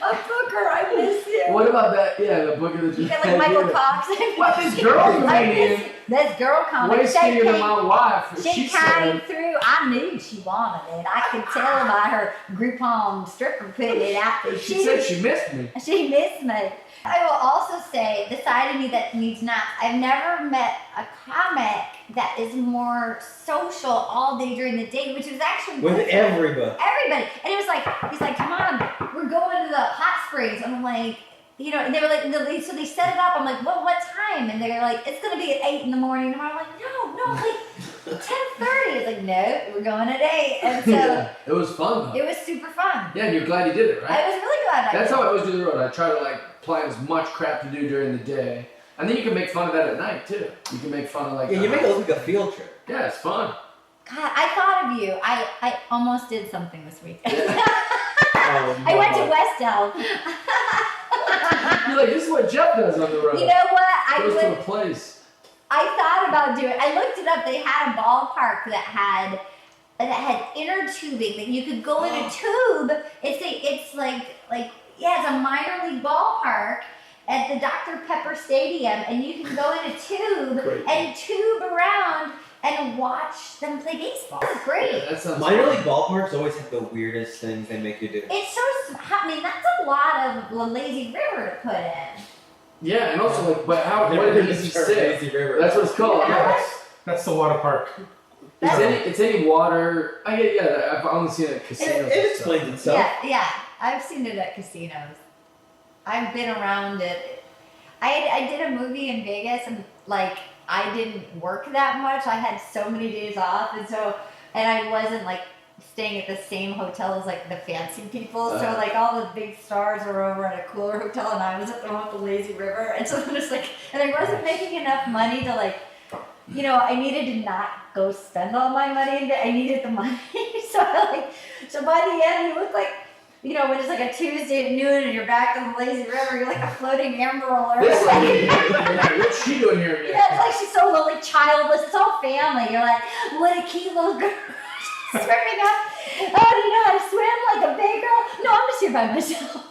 A booker, I miss you. What about that? Yeah, the book of the You get like Michael Cox. What, this girl I comedian? miss this girl comic. Way skinnier than my wife. She came through. I knew she wanted it. I could tell by her Groupon stripper putting it out there. She said she missed me. She missed me. I will also say, the side of me that needs naps, I've never met a comic that is more social all day during the day, which was actually With good. everybody. Everybody. And it was like, he's like, come on, we're going to the hot springs. And I'm like, and they were like, so they set it up. I'm like, well, what time? And they're like, it's going to be at 8 in the morning. And I'm like, no, like 10:30. It's like, no, we're going at 8. And so Yeah, it was fun though. it was super fun. Yeah, and you're glad you did it, right? I was really glad I That's did. how I always do the road. I try to like plan as much crap to do during the day, and then you can make fun of that at night too. You can make fun of like. Yeah, you make it look like a field trip. Yeah, it's fun. God, I thought of you. I almost did something this week. Yeah. Oh, I went to no. West Elm. You're like, this is what Jeff does on the road. You know what? Goes to a place. I thought about doing. I looked it up. They had a ballpark that had inner tubing that you could go in a tube. It's a minor league ballpark at the Dr. Pepper Stadium, and you can go in a tube Great. and tube around and watch them play baseball. It's great. Yeah, that sounds Minor fun. league ballparks always have the weirdest things they make you do. It's so. I mean, that's a lot of lazy river to put in. Yeah, and also like, but how? Never What heard did the he term say? lazy river. That's what it's called. Yeah. Yeah. That's the water park. It's any water. I've only seen it at casinos. It explains itself. Yeah, I've seen it at casinos. I've been around it. I did a movie in Vegas, and like I didn't work that much. I had so many days off, and I wasn't like staying at the same hotel as like the fancy people. So like all the big stars were over at a cooler hotel, and I was at the one with the lazy river. And so it's like, and I wasn't making enough money to like, you know, I needed to not go spend all my money. I needed the money. So by the end, you look like, you know, when it's like a Tuesday at noon and you're back on the lazy river, you're like a floating Amber Alert. What's she doing here again? Yeah, it's like she's so lonely, childless. It's all family. You're like, what a cute little girl swimming up. Oh, do you know how to swim like a big girl? No, I'm just here by myself.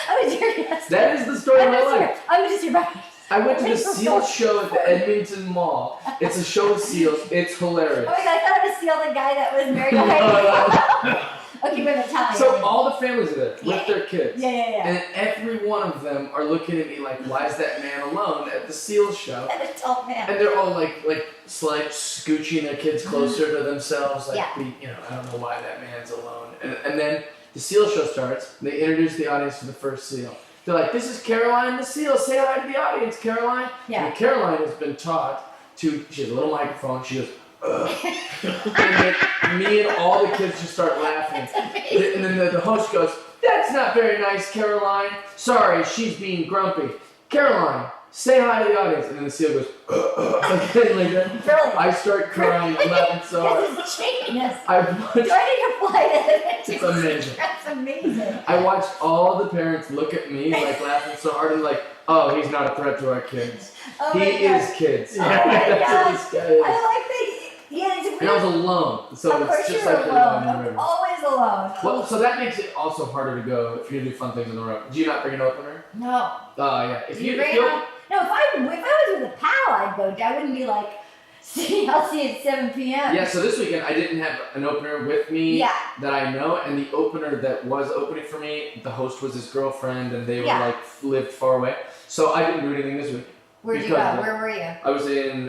I was here yesterday. That is the story of my life. I'm just here by myself. I went to the seal show at the Edmonton Mall. It's a show of seals. It's hilarious. Oh my god, I thought it was Seal, the guy that was married to Heidi. Okay, wait, Italian. So all the families are there with their kids. Yeah. And every one of them are looking at me like, why is that man alone at the seal show? And a tall man. And they're all like scooching their kids closer to themselves. Like, you know, I don't know why that man's alone. And then the seal show starts. And they introduce the audience to the first seal. They're like, this is Caroline the seal. Say hi to the audience, Caroline. Yeah. And Caroline has been taught to, she has a little microphone. She goes, ugh. And then me and all the kids just start laughing. And then the host goes, that's not very nice, Caroline. Sorry, she's being grumpy. Caroline, say hi to the audience. And then the seal goes, Brilliant. I start crying, laughing so hard. This is genius. I watched, Joining a flight attendant. it's amazing. That's amazing. I watched all the parents look at me like laughing so hard and like, oh, he's not a threat to our kids. Oh He my God. is kids. Oh my That's God. what this guy is. I like that. Yeah, it's And I was weird. alone, so Of it's course just you're like alone. the river. Always alone. Well, so that makes it also harder to go if you do fun things on the road. Do you not bring an opener? No. Yeah. If You you bring feel, on, no, if I was with a pal, I'd go. I wouldn't be like, see, I'll see you at 7 p.m. yeah. So this weekend I didn't have an opener with me Yeah. that I know, and the opener that was opening for me, the host was his girlfriend, and they were Yeah. like lived far away. So I didn't do anything this week. Where'd you because go? of Where were you? I was in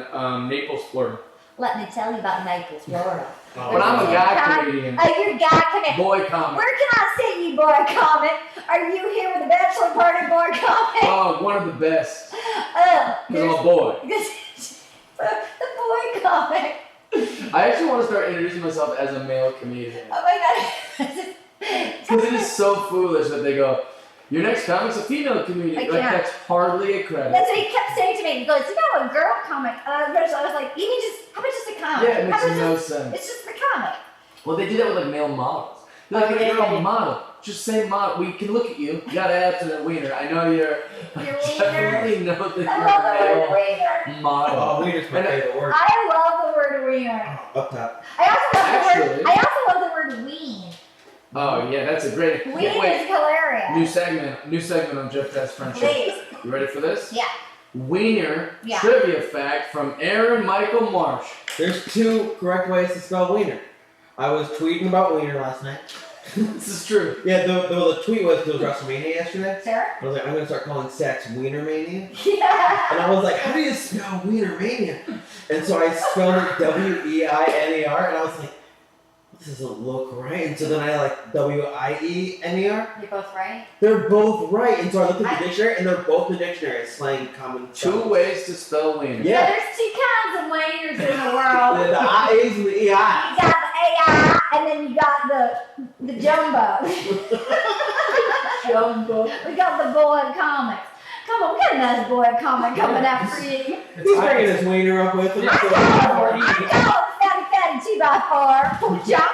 Naples, Florida. Let me tell you about Naples, Florida. But I'm a guy comedian. Oh, you're a guy coming. Boy comic. Where can I see you, boy comic? Are you here with the bachelor party, boy comic? Oh, one of the best. Oh, Because I'm a boy. the boy comic. I actually want to start introducing myself as a male comedian. Oh my god. Because it is so foolish that they go, your next comic's a female comedian. I Like, can't. that's hardly a credit. That's what he kept saying to me. He goes, you know, a girl comic. I was like, you mean how about just a comic? Yeah, it makes How about no just- sense. It's just the comic. Well, they do that with like male models. They're like, Oh, you're yeah. a model. Just say model. We can look at you. You got abs and a wiener. I know you're. I Your definitely know that I love the you're word a wiener. male model. Oh, wiener's my And I- favorite word. I love the word wiener. Up top. I also love Actually- the word. I also love the word ween. Oh yeah, that's a great. Ween Wait, is hilarious. new segment on Jeff Test Friendship. Please. You ready for this? Yeah. Wiener Yeah. trivia fact from Aaron Michael Marsh. There's two correct ways to spell wiener. I was tweeting about wiener last night. This is true. Yeah, the tweet was because WrestleMania yesterday. Sarah? I was like, I'm gonna start calling sex Wienermania. Yeah. And I was like, how do you spell Wienermania? And so I spelled it W-E-I-N-E-R, and I was like, this doesn't look right. And so then I like W-I-E-N-E-R. You're both right. They're both right. And so I looked at the dictionary, and they're both the dictionary. Slang, common. Two spelling. ways to spell wiener. Yeah. There's two kinds of wieners in the world. The I is and the E-I. You got the AI, and then you got the jumbo. Jumbo. We got the boy comics. Come on, we got a nice boy comic coming out for you. He's bringing his wiener up with him. Yeah. I know, fatty 2x4, pork chop.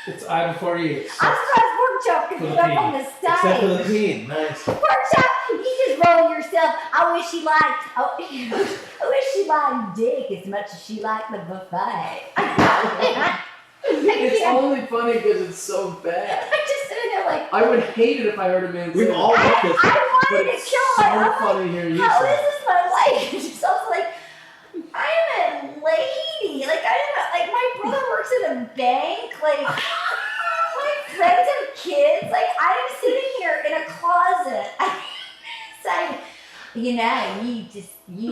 It's item 48. I'm surprised pork chop could get up on the Except for the stage. teen. Nice. Pork chop, you just roll yourself. I wish she liked dick as much as she liked the buffet. It's only funny because it's so bad. I'm just sitting there like, I would hate it if I heard a man say We've that, all got this. I but wanted to it's kill so my I'm funny to hear you How say is this my life? It's just also like, I'm a lady. Like, my brother works at a bank. Like, my friends have kids. Like, I'm sitting here in a closet. Saying, you know, you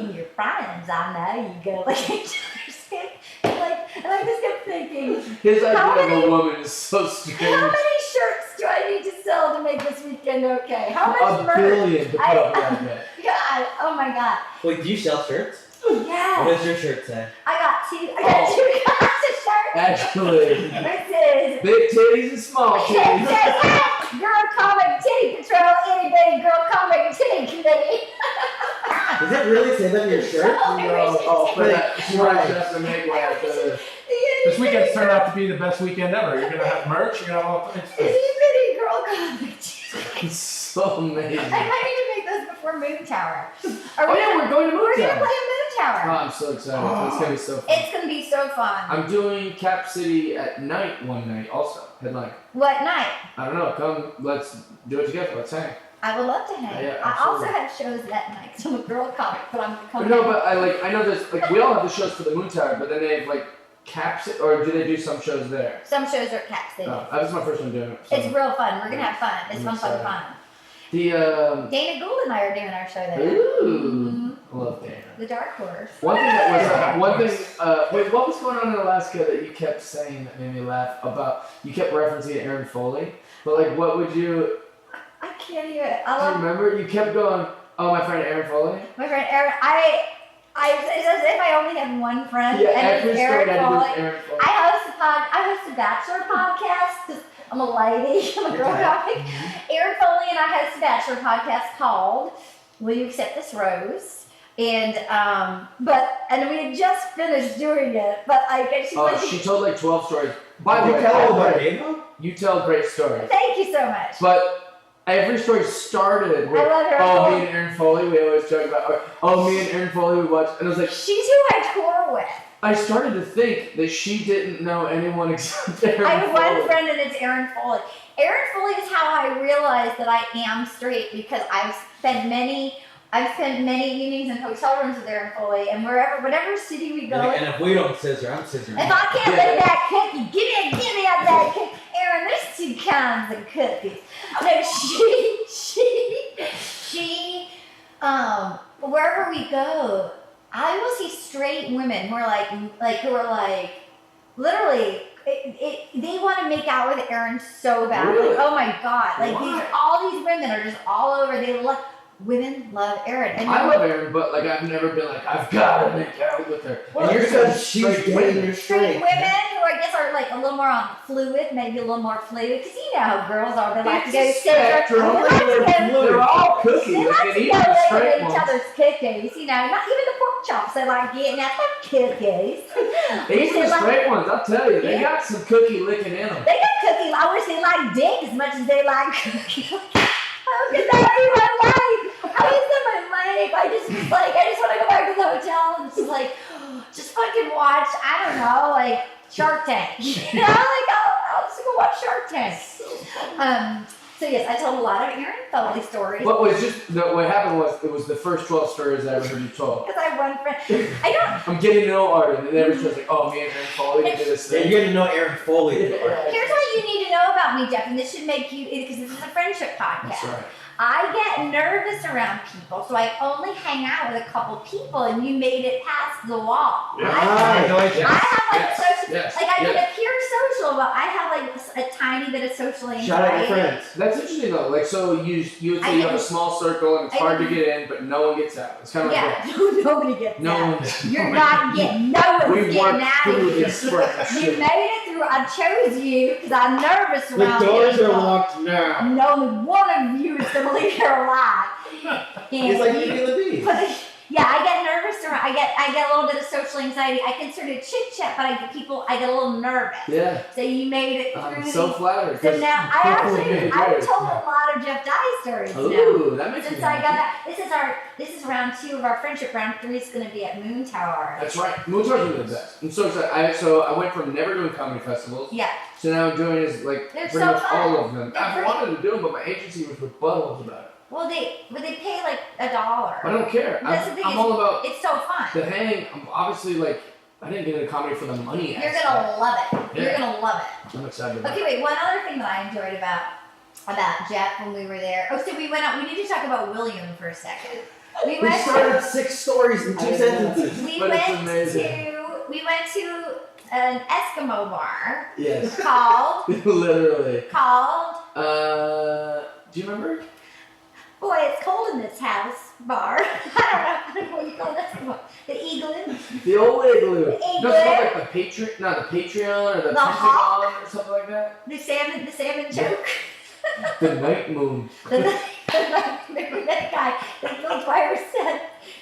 and your friends, I know, you go like each other's head. Like, and I just kept thinking, His How idea of many- a woman is so strange. how many shirts do I need to sell to make this weekend okay? How much A merch? billion to put up that day. God, oh my God. Wait, do you sell shirts? Yeah. What does your shirt say? I got two kinds of shirts. Actually, This is big titties and small it titties. says, Girl Comic Titty Patrol, itty bitty Girl Comic Titty Committee. Does it really say that on your shirt? Oh, but Right. you might have to make like This weekend's turned out to be the best weekend ever. You're gonna have merch. You're gonna have all kinds of Itty things. bitty Girl Comic Titty. it's so amazing. I might need to make those before Moon Tower. Oh yeah, we're going to We're gonna Moontown. play a Moon Oh, Tower. I'm so excited. It's gonna be so fun. It's gonna be so fun. I'm doing Cap City at night one night also. Headline. What night? I don't know. Come, let's do it together. Let's hang. I would love to hang. Yeah, I also absolutely. have shows that night because I'm a girl comic, but I'm gonna come. No, but I know there's like we all have the shows for the Moon Tower, but then they have like Caps or do they do some shows there? Some shows are at Cap City. Oh, that was my first one doing it. So. It's real fun. We're gonna have fun. It's I'm fun. excited. The Dana Gould and I are doing our show there. ooh, I love Dana. The Dark Horse. One thing that was one thing. Wait, what was going on in Alaska that you kept saying that made me laugh about? You kept referencing Aaron Foley, but like, what would you? I can't even. I Do you love remember? You kept going. Oh, my friend Aaron Foley. my friend Aaron. It's as if I only have one friend, Yeah, and every it's story Aaron had to do with Foley. Aaron Foley. I host a bachelor podcast because I'm a lady. I'm a girl comic. Aaron Foley and I host a bachelor podcast called "Will You Accept This Rose?" And and we had just finished doing it, but She told like 12 stories. By the You way, tell all about Dana? you tell great stories, Thank you so much. but every story started with, I love her. oh, me and Aaron Foley, we always joke about, or, oh, me and Aaron Foley, we watched, and I was like, She's who I tour with. I started to think that she didn't know anyone except Aaron I have Foley. one friend and it's Aaron Foley. Aaron Foley is how I realized that I am straight because I've spent many evenings in hotel rooms with Aaron Foley and whatever city we go. And if we don't scissor, I'm scissoring. If I can't make that cookie, give me that bad cookie. Aaron, there's two kinds of cookies. No, she, wherever we go, I will see straight women who are like, literally, they want to make out with Aaron so badly. Really? Oh my God! Like Why? all these women are just all over. Women love Aaron. And I love Aaron, but like I've never been like, I've got to make out with her. Well, And you're Because because she's straight gay women. and you're straight straight. women who I guess are like a little more on fluid, maybe a little more fluid, because you know how girls are. They like to go It's a scissor. spectrum. They like to go. They're all cookies. They Like, like and to even go the in straight each ones. other's cookies. You know, not even the pork chops. They like getting at them cookies. Even the like- straight ones, I'll tell you, they Yeah. got some cookie licking in them. They got cookie. I wish they like dick as much as they like cookies. How could that be my life? How is that my life? I just want to go back to the hotel and just like, just fucking watch, I don't know, like Shark Tank. You know, like I'll just go watch Shark Tank. So yes, I told a lot of Aaron Foley stories. What happened was it was the first 12 stories I ever heard you told. Because I have one friend. I don't. I'm getting to know Arden, and every show's like, oh, me and Aaron Foley did this Yeah, thing. you're gonna know Aaron Foley. Here's what you need to know about me, Jeff, and this should make you, because this is a friendship podcast. That's right. I get nervous around people, so I only hang out with a couple people, and you made it past the wall. Yeah. I I know I have like social, yes, like I can yes. appear social, but I have like a tiny bit of social anxiety. Shout out your friends. That's interesting though. Like, so you would say you have a small circle and it's hard to get in, but no one gets out. It's kind of Yeah, like nobody gets no that. one. You're not getting, no one's We getting worked out of through here. this You friendship. made it through. I chose you because I'm nervous The around doors people. are locked now. And only one of you is going to leave here alive. It's like Beauty and the Beast. But yeah, I get nervous around. I get a little bit of social anxiety. I can sort of chit chat, but I get a little nervous. Yeah, So you made it through. I'm so flattered. So now I've told Yeah. a lot of Jeff Dye stories now. Ooh, that makes me Since I got happy. that, this is round 2 of our friendship. Round 3 is going to be at Moon Tower. That's right. Moon Tower's really the best. I'm so excited. So I went from never doing comedy festivals. Yeah. So now I'm doing is like They're pretty so much fun. all of them. They're I've great. wanted to do them, but my agency was rebuttals about it. Well, they pay like $1. I don't care. That's the thing I'm is- all about It's so fun. the hang. I'm obviously like, I didn't get into comedy for the money You're aspect. gonna love it. You're Yeah. gonna love it. I'm excited about Okay, wait. One other thing that I enjoyed about Jeff when we were there. Oh, so we went out. We need to talk about William for a second. We We went started to. 6 stories in 2 I know. sentences. We But it's went amazing. to. We went to an Eskimo bar Yes. called Literally. Do you remember? Boy, it's cold in this house bar. I don't know what you call it. Eskimo. The Eaglin. The old igloo. The No, it's igloo. called like the Patreon, not the Patreon or the Hawk. Pentagon or something like that. The salmon joke. The night moon. Remember that guy that Bill Dwyer said,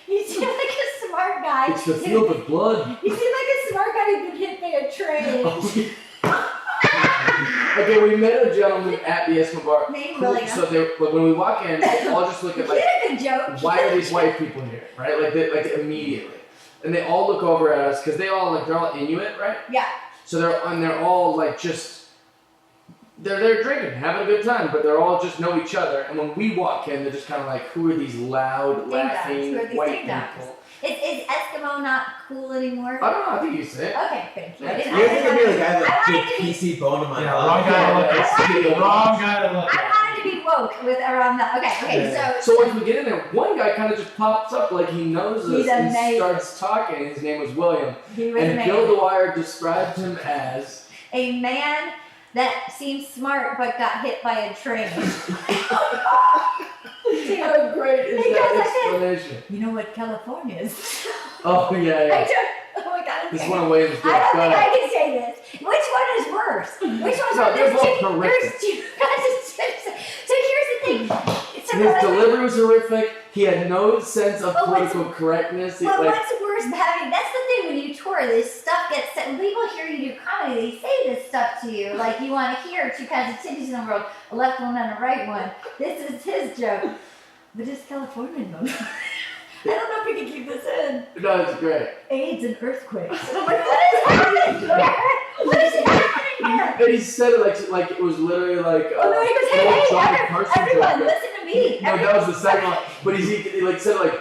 you seem like a smart guy. It's the field of blood. You seem like a smart guy who's been hit by a train. Okay, we met a gentleman at the Eskimo bar. Name William. So when we walk in, they all just look at You like, had a good joke. why are these white people here, right? Like immediately, and they all look over at us because they're all Inuit, right? Yeah. So they're all like just they're there drinking, having a good time, but they're all just know each other. And when we walk in, they're just kind of like, who are these loud, Ding-dongs. laughing Who are these white ding-dongs? people? Is Eskimo not cool anymore? I don't know. I think you say it. Okay, thank you. I didn't- You think I'd be like, I I have a wanted big to be- PC bone in my Yeah, body. wrong guy to look at. Wrong guy to look I at. wanted to be woke with around that. Okay, So once we get in there, one guy kind of just pops up like he knows us He's and amazing. starts talking. His name was William. he was And amazing. Bill Dwyer described him as A man that seems smart but got hit by a train. how great is He goes that like this. explanation? You know what California is? Oh yeah, I yeah. don't, oh my god. This okay. one away was I don't Go think ahead. I can say this. Which one is worse? Which one's No, worse? they're There's both two. horrific. There's two. So here's the thing. It's a His delivery was horrific. He had no sense of But what's- political correctness. He, Well, like, what's worse than having, that's the thing when you tour, this stuff gets said, when people hear you do comedy, they say this stuff to you, like you want to hear two kinds of titties in the world, a left one and a right one. This is his joke. But it's Californian though. I don't know if we can keep this in. no, it's great. AIDS and earthquakes. And I'm like, what is happening here? What is happening here? And he said it like it was literally like. Oh no, he goes, hey, an old hey, Johnny Carson everyone, joke. listen to me. No, that was the second one. But he like said like.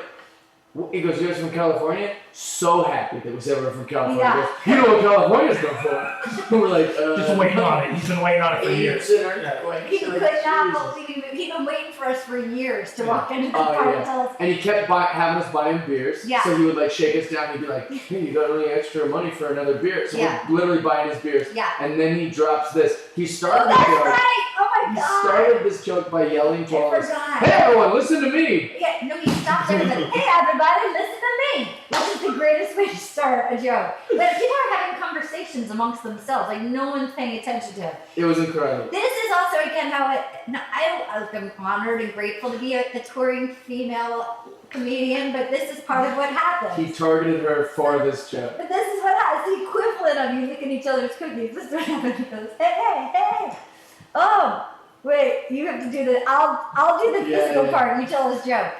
He goes, you guys from California? So happy that was ever from California. Yeah. He goes, you know what California's known for? And we're like, Just waiting on it. He's been waiting on it for years. AIDS and earthquakes. He could Like, not Jesus. believe it. He'd been waiting for us for years to Yeah. walk into the Oh, bar yeah. and tell us. And he kept having us buy him beers. Yeah. So he would like shake us down. He'd be like, "Hey, you got any extra money for another beer?" So Yeah. we're literally buying his beers. Yeah. And then he drops this. He Oh, started that's the joke. right. Oh my He god. started this joke by yelling to all I us, forgot. "Hey everyone, listen to me!" Yeah, no, he stopped everybody. Hey, everybody, listen to me. Which is the greatest way to start a joke. But people are having conversations amongst themselves, like no one's paying attention to him. It was incredible. This is also again how I'm honored and grateful to be a touring female comedian, but this is part of what happens. He targeted her for this joke. But this is what happens. The equivalent of you licking each other's cookies. This is what happens. He goes, hey, hey, hey. Oh, wait, you have to do the. I'll do the Yeah, physical yeah. part. You tell his joke.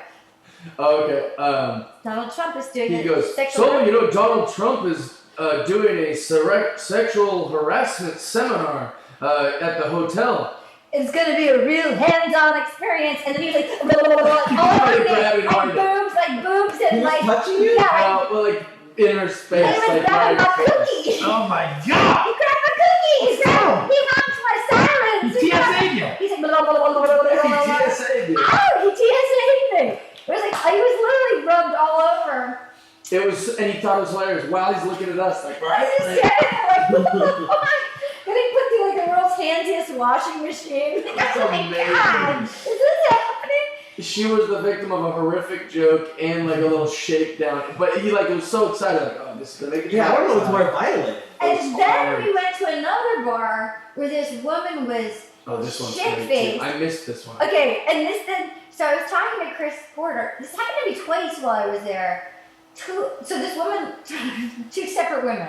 Okay. Donald Trump is doing He it. goes, Sexual so you know Donald Trump is doing a sexual harassment seminar at the hotel. It's gonna be a real hands-on experience, and then he's like, all over grabbing it, hard. and boobs, He and was like, touching you? yeah, Well, like in her like, space, he was like grabbing my right in her face. cookie. Oh my He god! grabbed my cookies. He honked my sirens. He TSA'd you. He's like, blah, blah, blah, blah, blah, blah, blah, blah. He TSA'd you. Oh, he TSA'd me. It was like, he was literally rubbed all over. It was, and he thought it was hilarious. While he's looking at us, like, I was just standing there like, oh my. Then he put through like the world's handiest washing machine. That's Oh my amazing. god, is this happening? she was the victim of a horrific joke and like a little shakedown. But he like was so excited, like, oh, this is gonna make it. Yeah, I don't know what's more violent. It was And then hard. we went to another bar where this woman was Oh, this one's shit great faced. too. I missed this one. okay, and this then. So I was talking to Chris Porter. This happened to me twice while I was there. So this woman, two separate women.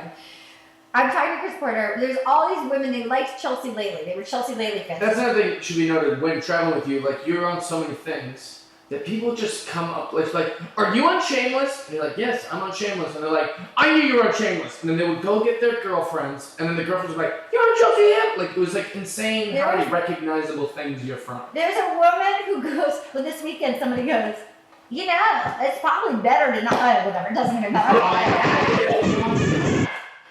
I'm talking to Chris Porter. There's all these women. They liked Chelsea Lately. They were Chelsea Lately fans. That's another thing should be noted when traveling with you. Like you're on so many things that people just come up with like, "Are you on Shameless?" And you're like, "Yes, I'm on Shameless." And they're like, "I knew you were on Shameless." And then they would go get their girlfriends, and then the girlfriends would be like, "You're on Chelsea yet?" Like it was like insane There how many was- recognizable things you're from. There's a woman who goes. Well, this weekend somebody goes. You know, it's probably better to not. Whatever. It doesn't even matter.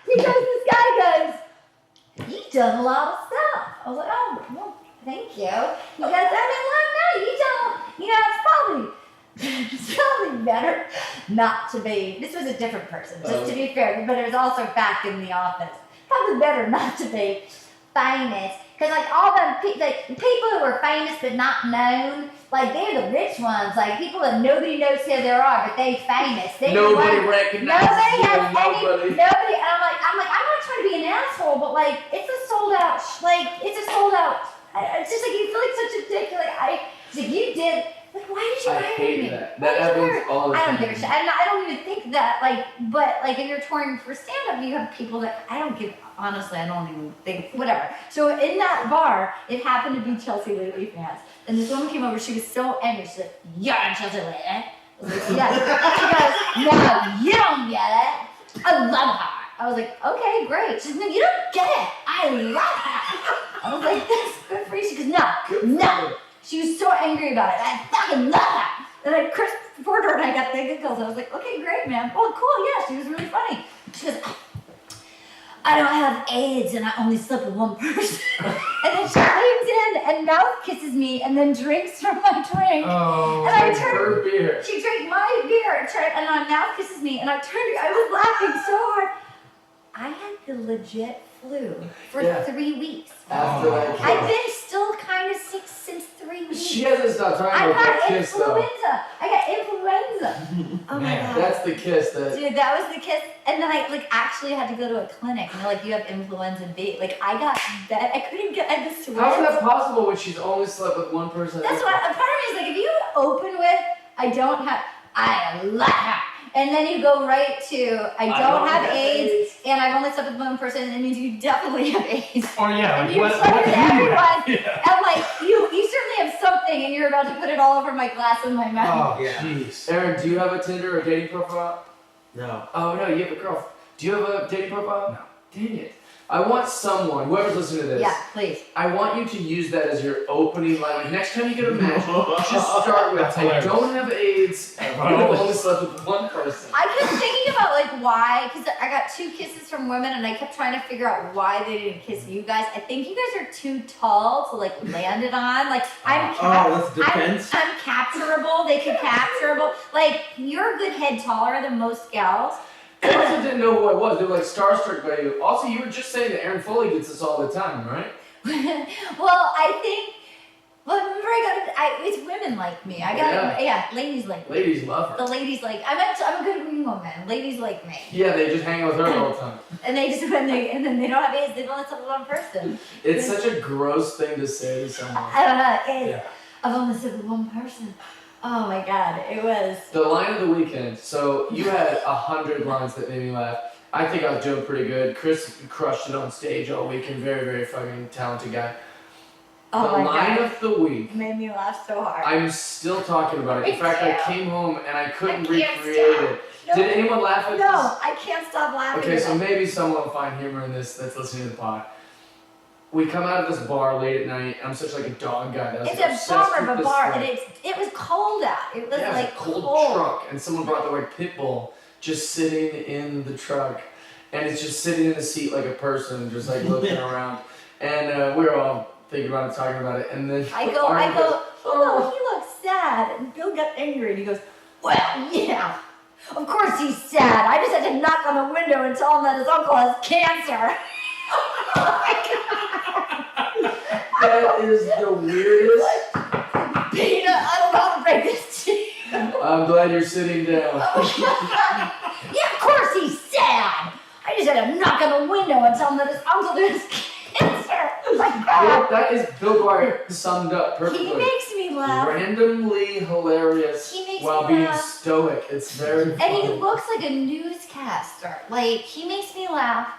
Because this guy goes, you've done a lot of stuff. I was like, oh, well, thank you. He goes, I mean, look, no, you don't, you know, it's probably It's probably better not to be. This was a different person, just to be fair, but it was also back in the office. Probably better not to be famous, because like all the people who are famous but not known, like they're the rich ones, like people that nobody knows who they are, but they famous. They Nobody recognizes Nobody you. has Nobody. nobody. And I'm like, I'm not trying to be an asshole, but like it's a sold out. It's a sold out. It's just like you feel like such a dick. Like you did. Like, why did you I hire hate me? that. Why That did you happens hire- all the I don't time. give a shit. I don't even think that. But if you're touring for stand up, you have people that I don't give. Honestly, I don't even think. Whatever. So in that bar, it happened to be Chelsea Lately fans, and this woman came over. She was so angry. She said, "You're Chelsea Lately." I was like, "Yes." She goes, "No, you don't get it. I love her." I was like, "Okay, great." She said, "No, you don't get it. I love her." I was like, "That's good for you." She goes, "No." She was so angry about it. I fucking love her. And then Chris Porter and I got the giggles. I was like, "Okay, great, man. Oh, cool. Yeah, she was really funny." She goes, "I don't have AIDS and I only slept with one person." And then she leans in and mouth kisses me and then drinks from my drink. Oh, And I it's turned- her beer. She drank my beer and then mouth kisses me, and I was laughing so hard. I had the legit flu for Yeah. 3 weeks. After that I've kiss. been still kind of sick since 3 weeks. She hasn't stopped talking I about that got kiss though. influenza. Oh my Man. god. That's the kiss that. Dude, that was the kiss. And then I actually had to go to a clinic, and they're like, "You have influenza B." Like I got that. I couldn't get. I just How is that possible when she's only slept with one person? That's what. A part of me is like, if you open with, I love her. And then you go right to, I don't have AIDS, and I've only slept with one person, and it means you definitely have AIDS. Or yeah, And like, you what slept do with you everyone, have? Yeah. and like, you certainly have something, and you're about to put it all over my glass in my mouth. Oh, Yeah. jeez. Aaron, do you have a Tinder or dating profile? No. Oh no, you have a girl. Do you have a dating profile? No. Dang it. I want someone, whoever's listening to this, Yeah, please. I want you to use that as your opening line. Like, next time you get a match, just start with, That's I hilarious. don't have AIDS, I've only slept with one person. I kept thinking about like why, because I got 2 kisses from women, and I kept trying to figure out why they didn't kiss you guys. I think you guys are too tall to like land it on. Like Oh, that's defense. I'm capturable. They could capturable. Like you're a good head taller than most gals. They also didn't know who I was. They were like starstruck by you. Also, you were just saying that Aaron Foley gets this all the time, right? Well, I think. Well, remember it's women like me. Ladies like me. Ladies love her. The ladies like I'm a good wing woman. Ladies like me, Yeah, they just hang out with her all the time. and they just and then they don't have AIDS. They've only slept with one person. It's such a gross thing to say to someone. I don't know. AIDS. Yeah. I've only slept with one person. Oh my god, it was. The line of the weekend. So you had 100 lines that made me laugh. I think I was doing pretty good. Chris crushed it on stage all weekend. Very, very fucking talented guy. Oh The my line god, of the week. it made me laugh so hard. I'm still talking about it. In Me fact, I too. came home and I couldn't I can't recreate stop. it. No, Did anyone laugh at No, this? I can't stop laughing. Okay, so at it. maybe someone will find humor in this that's listening to the pod. We come out of this bar late at night. I'm such like a dog guy. That was It's obsessed a bummer with of a this bar, thing. and it was cold out. It was Yeah, it like was a cold truck, and someone brought the like pit bull just sitting in the truck, and it's just sitting in the seat like a person, just like looking around. And we were all thinking about it, talking about it, and then I go, Arden goes, oh, he looks sad. And Bill got angry, and he goes, well, yeah, of course he's sad. I just had to knock on the window and tell him that his uncle has cancer. that is the weirdest. Peanut, I don't know how to break this to you. I'm glad you're sitting down. Yeah, of course he's sad. I just had to knock on the window and tell him that his uncle has cancer. Oh my Yeah, god. that is Bill Dwyer summed up perfectly. He makes me laugh. Randomly hilarious He makes while me being laugh. stoic. It's very And he funny. looks like a newscaster. Like, he makes me laugh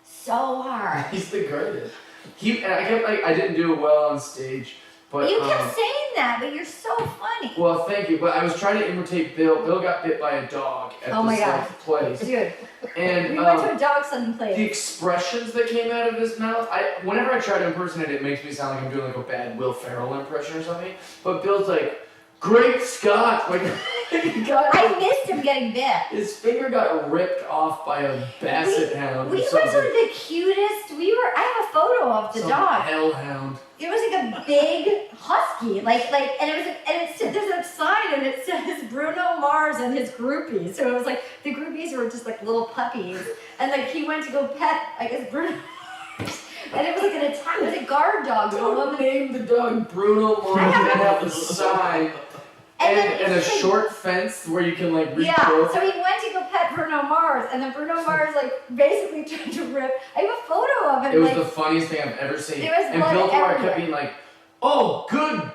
so hard. He's the greatest. And I kept like I didn't do it well on stage, but You kept saying that, but you're so funny. well, thank you. But I was trying to imitate Bill. Bill got bit by a dog at Oh my this God. like, place, Dude, and we went to a dog sunning the place. expressions that came out of his mouth. Whenever I try to impersonate it, it makes me sound like I'm doing like a bad Will Ferrell impression or something. But Bill's like, "Great Scott!" Like he got I missed him getting bit. his finger got ripped off by a basset hound. We or were something. sort of the cutest. I have a photo of the Some dog. hellhound. It was like a big husky, there's a sign and it says Bruno Mars and his groupies. So it was like the groupies were just like little puppies, and like he went to go pet, I guess, Bruno Mars, and it was like an attack. It was a guard dog. Don't name the dog Bruno Mars and have a sign and a short fence where you can like reach over. So he went to go pet Bruno Mars, and then Bruno Mars like basically tried to rip. I have a photo of him. It was like, the funniest thing I've ever seen. There was And blood Bill Dwyer everywhere. kept being like, "Oh, good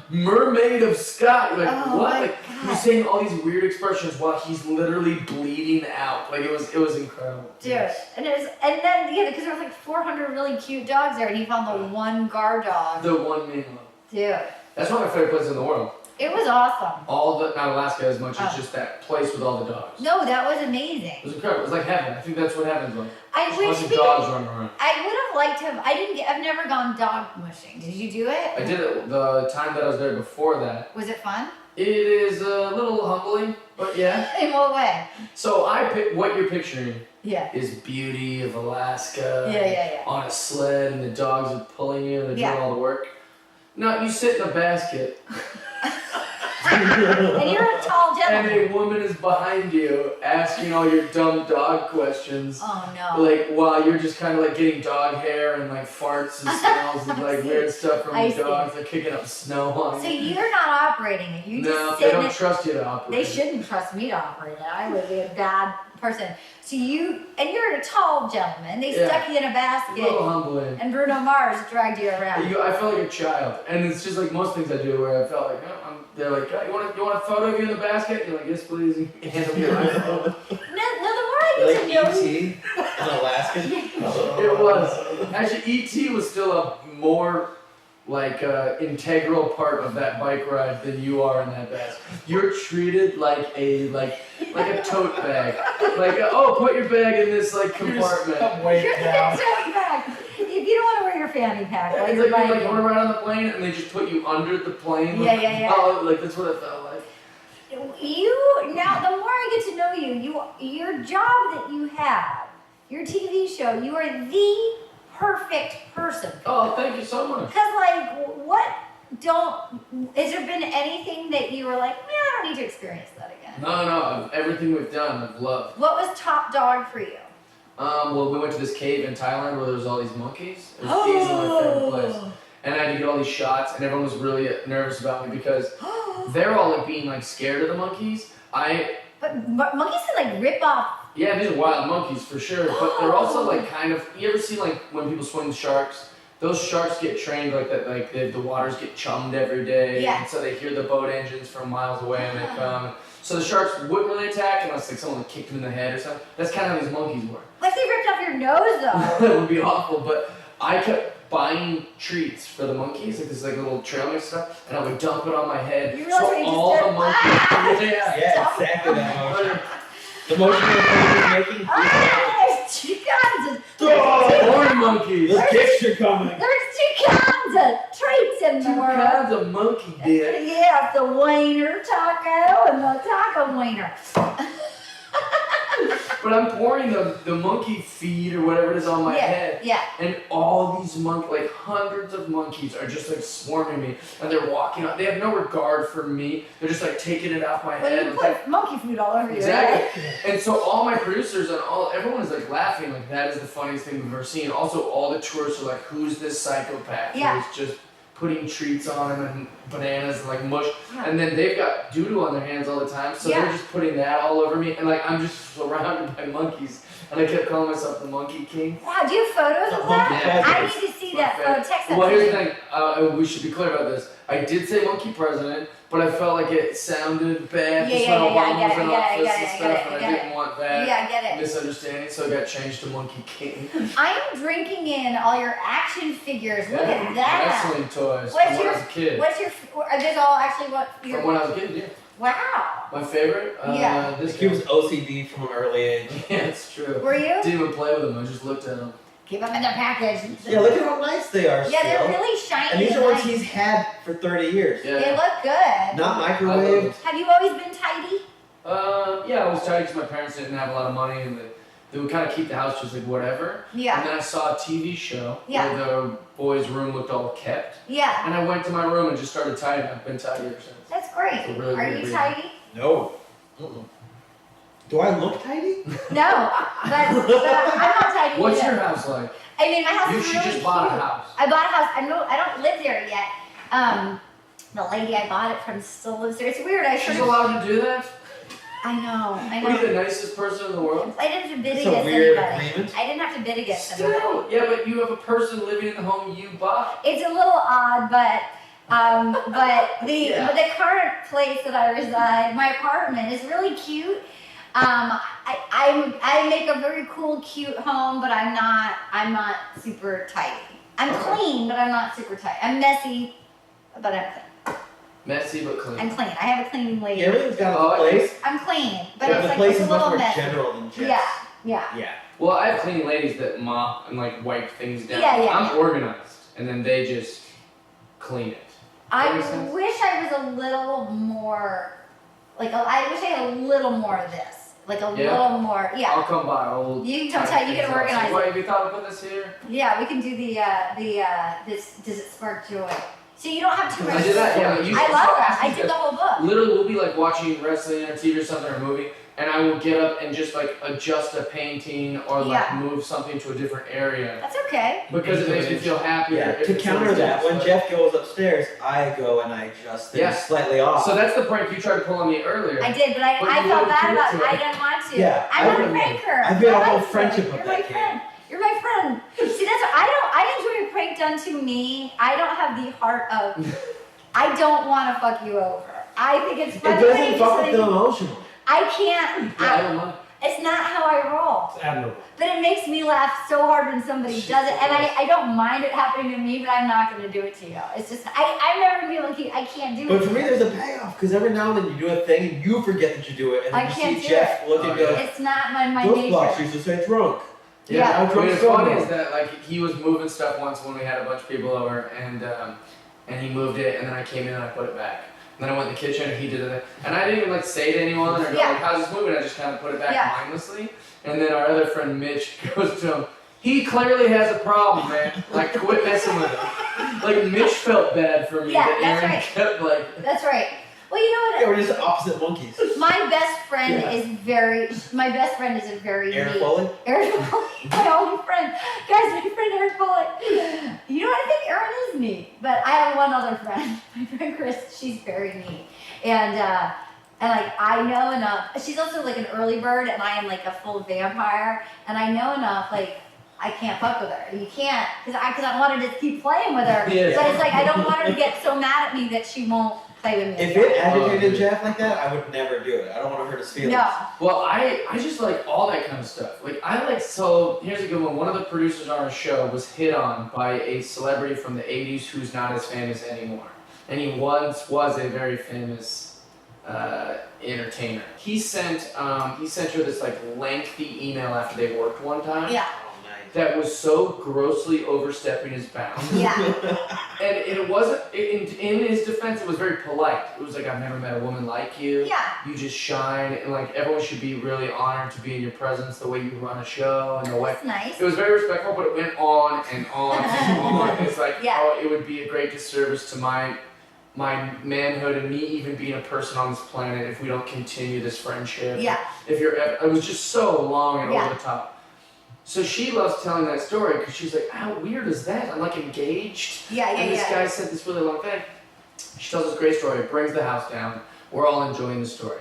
mermaid of Scott." You're like, Oh what? my Like he God. was saying all these weird expressions while he's literally bleeding out. Like it was incredible. Dude, and because there was like 400 really cute dogs there, and he found the one guard dog. The one name. Dude, That's one of my favorite places in the world. it was awesome. Not Alaska as much as Oh. just that place with all the dogs. No, that was amazing. It was incredible. It was like heaven. I think that's what heaven's like. I Just a wish bunch of we. dogs running around. I would have liked to have. I've never gone dog mushing. Did you do it? I did it the time that I was there before that. Was it fun? It is a little humbling, but yeah. In what way? So what you're picturing Yeah. is beauty of Alaska. Yeah. On a sled, and the dogs are pulling you, and they're Yeah. doing all the work. No, you sit in a basket, And you're a tall and gentleman. a woman is behind you asking all your dumb dog questions. Oh no. Like while you're just kind of like getting dog hair and like farts and smells and like weird stuff from I the see. dogs. They're kicking up snow on So you. you're not operating it. You No, just they sit don't in it. trust you to operate. They shouldn't trust me to operate it. I would be a bad person. So you're a tall gentleman. They Yeah. stuck you in a A basket, little humbling. and Bruno Mars dragged you around. I felt like a child, and it's just like most things I do, where I felt like they're like, oh, you want a photo of you in the basket? And you're like, yes, please. And you hand them your iPhone. No, the more I get Like to know you, E.T. in Alaska. It was actually E.T. was still a more like integral part of that bike ride than you are in that basket. You're treated like a tote bag. Like put your bag in this like compartment. Weight you're down. so back. If you don't want to wear your fanny pack while It's you're like you're like biking. going around on the plane and they just put you under the plane. Yeah. Oh, like that's what it felt like. Now the more I get to know you, your job that you have, your TV show, you are the perfect person. Oh, thank you so much. Cause has there been anything that you were like, man, I don't need to experience that again? No, everything we've done, I've loved. What was top dog for you? Well, we went to this cave in Thailand where there was all these monkeys. It was easily my favorite place. And I had to get all these shots, and everyone was really nervous about me because they're all like being like scared of the monkeys. But monkeys can like rip off. Yeah, these are wild monkeys for sure, but they're also like kind of. You ever see like when people swim with sharks? Those sharks get trained like that, like the waters get chummed every day, Yeah. and so they hear the boat engines from miles away and they come. So the sharks wouldn't really attack unless like someone kicked them in the head or something. That's kind of how these monkeys were. What if they ripped off your nose though? That would be awful, but I kept buying treats for the monkeys, like this like little trail mix stuff, and I would dump it on my head. You realize so what you just all did? the monkeys. Yeah, exactly that motion. The motion that you're making. There's two kinds of Horn monkeys. The kicks are coming. there's two kinds of treats in the Two world. kinds of monkey dick. Yeah, the wiener taco and the taco wiener. But I'm pouring the monkey feed or whatever it is on my head. Yeah. And all these like hundreds of monkeys are just like swarming me. And they're walking out. They have no regard for me. They're just like taking it off my Well, head. you It's like, put monkey food all over you. exactly. Right? And so all my producers and everyone is like laughing, like that is the funniest thing we've ever seen. Also, all the tourists are like, who's this psychopath Yeah. who's just putting treats on him and bananas and like mush. And then they've got doo-doo on their hands all the time, so Yeah. they're just putting that all over me. And like I'm just surrounded by monkeys. And I kept calling myself the Monkey King. Wow, do you have photos of that? Yeah. I need to see that photo. Text that Well, to here's me. the thing. We should be clear about this. I did say monkey president, but I felt like it sounded bad. Yeah, just yeah, when yeah, I Obama get was it, in I get it, office I get and it, I stuff, get it, and I I get didn't want that Yeah, I get it. misunderstanding, so I got changed to Monkey King. I am drinking in all your action figures. Look at that. Wrestling toys What's from when your- I was a kid. What's your? Are these all actually what your? From when I was a kid, yeah. Wow. My favorite? Yeah. This He was OCD from an early age. Yeah, it's true. Were you? Didn't even play with them, I just looked at them. Keep them in their package. Yeah, look at how nice they are. Yeah, they're still. really shiny. And these are ones nice. he's had for 30 years. Yeah. They look good. Not I love microwaved. them. Have you always been tidy? Yeah, I was tired because my parents didn't have a lot of money and that would kind of keep the house just like whatever. Yeah. And then I saw a TV show Yeah. where the boys' room looked all kept. Yeah. And I went to my room and just started tidying. I've been tidy ever since. That's great. It's a really Are good you reason. tidy? No. Mm-mm. Do I look tidy? No, but I'm not tidy. What's either. your house like? I mean, my house You is should really just bought a cute. house. I bought a house. I don't live there yet. The lady I bought it from still lives there. It's weird. She's allowed to do that? I know. What are you, the nicest person in the world? I didn't have to bid It's a against weird anybody. agreement. I didn't have to bid against anybody. Still, yeah, but you have a person living in the home you bought. It's a little odd, but Yeah. the current place that I reside, my apartment, is really cute. I make a very cool, cute home, but I'm not super tidy. I'm Okay. clean, but I'm not super tidy. I'm messy, but I'm clean. Messy but clean. I'm clean. I have a cleaning lady. Everything's got Oh, a place. I'm clean, but But it's the like place it's a is much little more messy. general than just. Yeah, yeah. Yeah. Well, I have clean ladies that mop and like wipe things down. Yeah, yeah, I'm yeah. organized, and then they just clean it. I That makes sense. wish I was a little more, I wish I had a little more of this. Like a Yeah? little more, yeah. I'll come by. I'll You can type tell, you things can up. organize So, what it. have you thought of putting this here? Yeah, we can do this, does it spark joy? So you don't have too much. I did that. Yeah, you I should love start that. asking I did because the whole book. Literally, we'll be like watching wrestling or TV or something or a movie, and I will get up and just like adjust a painting or like Yeah. move something to a different area That's okay. because it makes me feel happier. Yeah. if To it's counter in that, this, when but- Jeff goes upstairs, I go and I adjust things Yeah. slightly off. So that's the prank you tried to pull on me earlier. I did, but I But felt you bad wouldn't about commit it. to I it. didn't want to. Yeah, I'm not a I've pranker. I've got a I whole like you. friendship of You're that my kid. friend. You're my friend. See, that's what I enjoy a prank done to me. I don't have the heart of. I don't want to fuck you over. I think it's It funny. when doesn't you fuck just with like- them emotionally. I can't. Yeah, I don't mind. It's not how I roll. It's admirable. But it makes me laugh so hard when somebody does it. And I don't mind it happening to me, but I'm not going to do it to you. It's just, I'm never going to be like, I can't do But it. for me, there's a payoff because every now and then you do a thing and you forget that you do it, and I then you can't see do Jeff look and go, It's not my "Those blocks nature. used to say drunk." Yeah. how I mean, drunk it's so funny much. is that like he was moving stuff once when we had a bunch of people over, and he moved it, and then I came in and I put it back. And then I went in the kitchen and he did it, and I didn't even like say to anyone or go Yeah. like, "How's this moving?" I just kind of put it back Yeah. mindlessly. And then our other friend Mitch goes to him. He clearly has a problem, man. Like, quit messing with him. Like Mitch felt bad for me Yeah, that that's Aaron right. kept like. That's right. Well, you know Yeah, what? we're just opposite monkeys. My best friend Yeah. is very, my best friend is a very Aaron neat. Foley. Aaron Foley, my only friend. Guys, my friend Aaron Foley. You know what? I think Aaron is neat. But I have one other friend, my friend Chris. She's very neat. And like, I know enough. She's also like an early bird, and I am like a full vampire. And I know enough, like, I can't fuck with her. You can't, because I want to just keep playing with her. Yeah. But it's like, I don't want her to get so mad at me that she won't play with me. If anymore. it agitated Oh, Jeff like that, I would never do it. I don't want to hurt his feelings. No. Well, I just like all that kind of stuff. Like I like so here's a good one. One of the producers on our show was hit on by a celebrity from the 80s who's not as famous anymore. And he once was a very famous entertainer. He sent her this like lengthy email after they worked one time Yeah. Oh, nice. that was so grossly overstepping his bounds. Yeah. And it wasn't in his defense it was very polite. It was like, "I've never met a woman like you. Yeah. You just shine, and like everyone should be really honored to be in your presence, the way you run a show and the way." That's nice. It was very respectful, but it went on and on and on. It's like, Yeah. oh, it would be a great disservice to my manhood and me even being a person on this planet if we don't continue this friendship. Yeah. If you're, it was just so long and Yeah. over the top. So she loves telling that story because she's like, "How weird is that? I'm like engaged." Yeah, yeah, And this yeah. guy sent this really long thing. She tells this great story, brings the house down. We're all enjoying the story.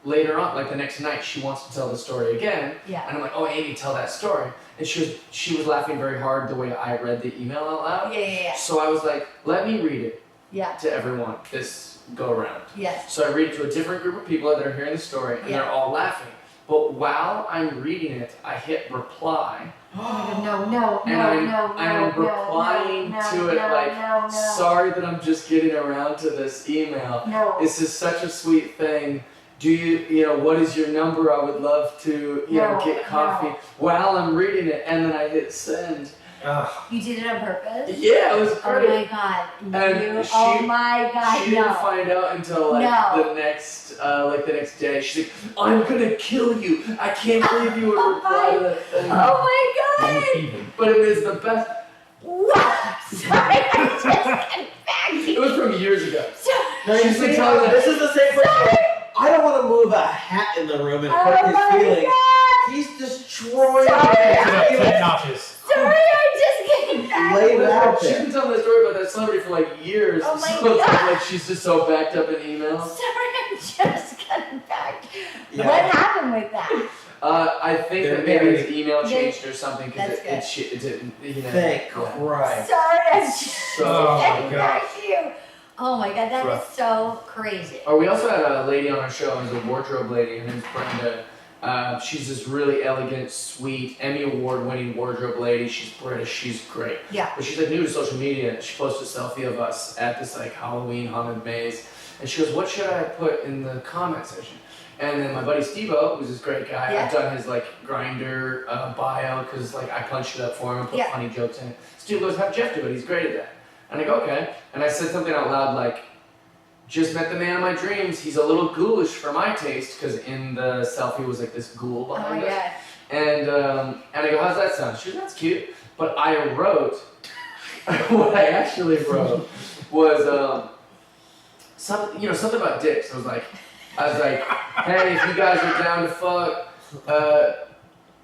Later on, like the next night, she wants to tell the story again. Yeah. And I'm like, "Oh, Amy, tell that story." And she was laughing very hard the way I read the email out loud. Yeah. So I was like, "Let me read it Yeah. to everyone this go around." Yes. So I read it to a different group of people that are hearing the story, and Yeah. they're all laughing. But while I'm reading it, I hit reply. No. And I'm replying to it like, "Sorry that I'm just getting around to this email. No. This is such a sweet thing. Do what is your number? I would love to, No, get coffee." no. While I'm reading it, and then I hit send. You did it on purpose? Yeah, it was Oh great. my god. And Oh my god, She didn't no. find out until the next day. She's like, "I'm gonna kill you. I can't believe you would reply to that thing." Oh my god. But it was the best. What? Sorry, I just got back to It you. was from years ago. No, you She's see, been telling us- this is the same person. I don't want to move a hat in the room and hurt Oh his my feelings. god. He's destroying Sorry. his feelings. 10 notches. Sorry, I just getting back. Lay it out She's there. been telling that story about that celebrity for like years. Oh my So it's God. like she's just so backed up in emails. Sorry, I'm just getting back. Yeah. What happened with that? I think They're that maybe married. his email changed or something because That's it's you know. Thank yeah. Christ. Sorry, I'm just So- Oh my getting God. back to you. Oh my god, that is Rough. so crazy. Oh, we also had a lady on our show, who's a wardrobe lady. Her name's Brenda. She's this really elegant, sweet, Emmy Award-winning wardrobe lady. She's British. She's great. Yeah. But she's like new to social media. She posted a selfie of us at this like Halloween haunted maze, and she goes, "What should I put in the comment section?" And then my buddy Steve-O, who's this great guy, Yeah. I've done his like Grinder bio because like I punched it up for him and put Yeah. funny jokes in it. Steve goes, "Have Jeff do it. He's great at that." And I go, "Okay." And I said something out loud like, "Just met the man of my dreams. He's a little ghoulish for my taste," because in the selfie was like this ghoul Oh behind my us. god. And I go, "How's that sound?" She goes, "That's cute." But I wrote, what I actually wrote was something about dicks. I was like, "Hey, if you guys are down to fuck,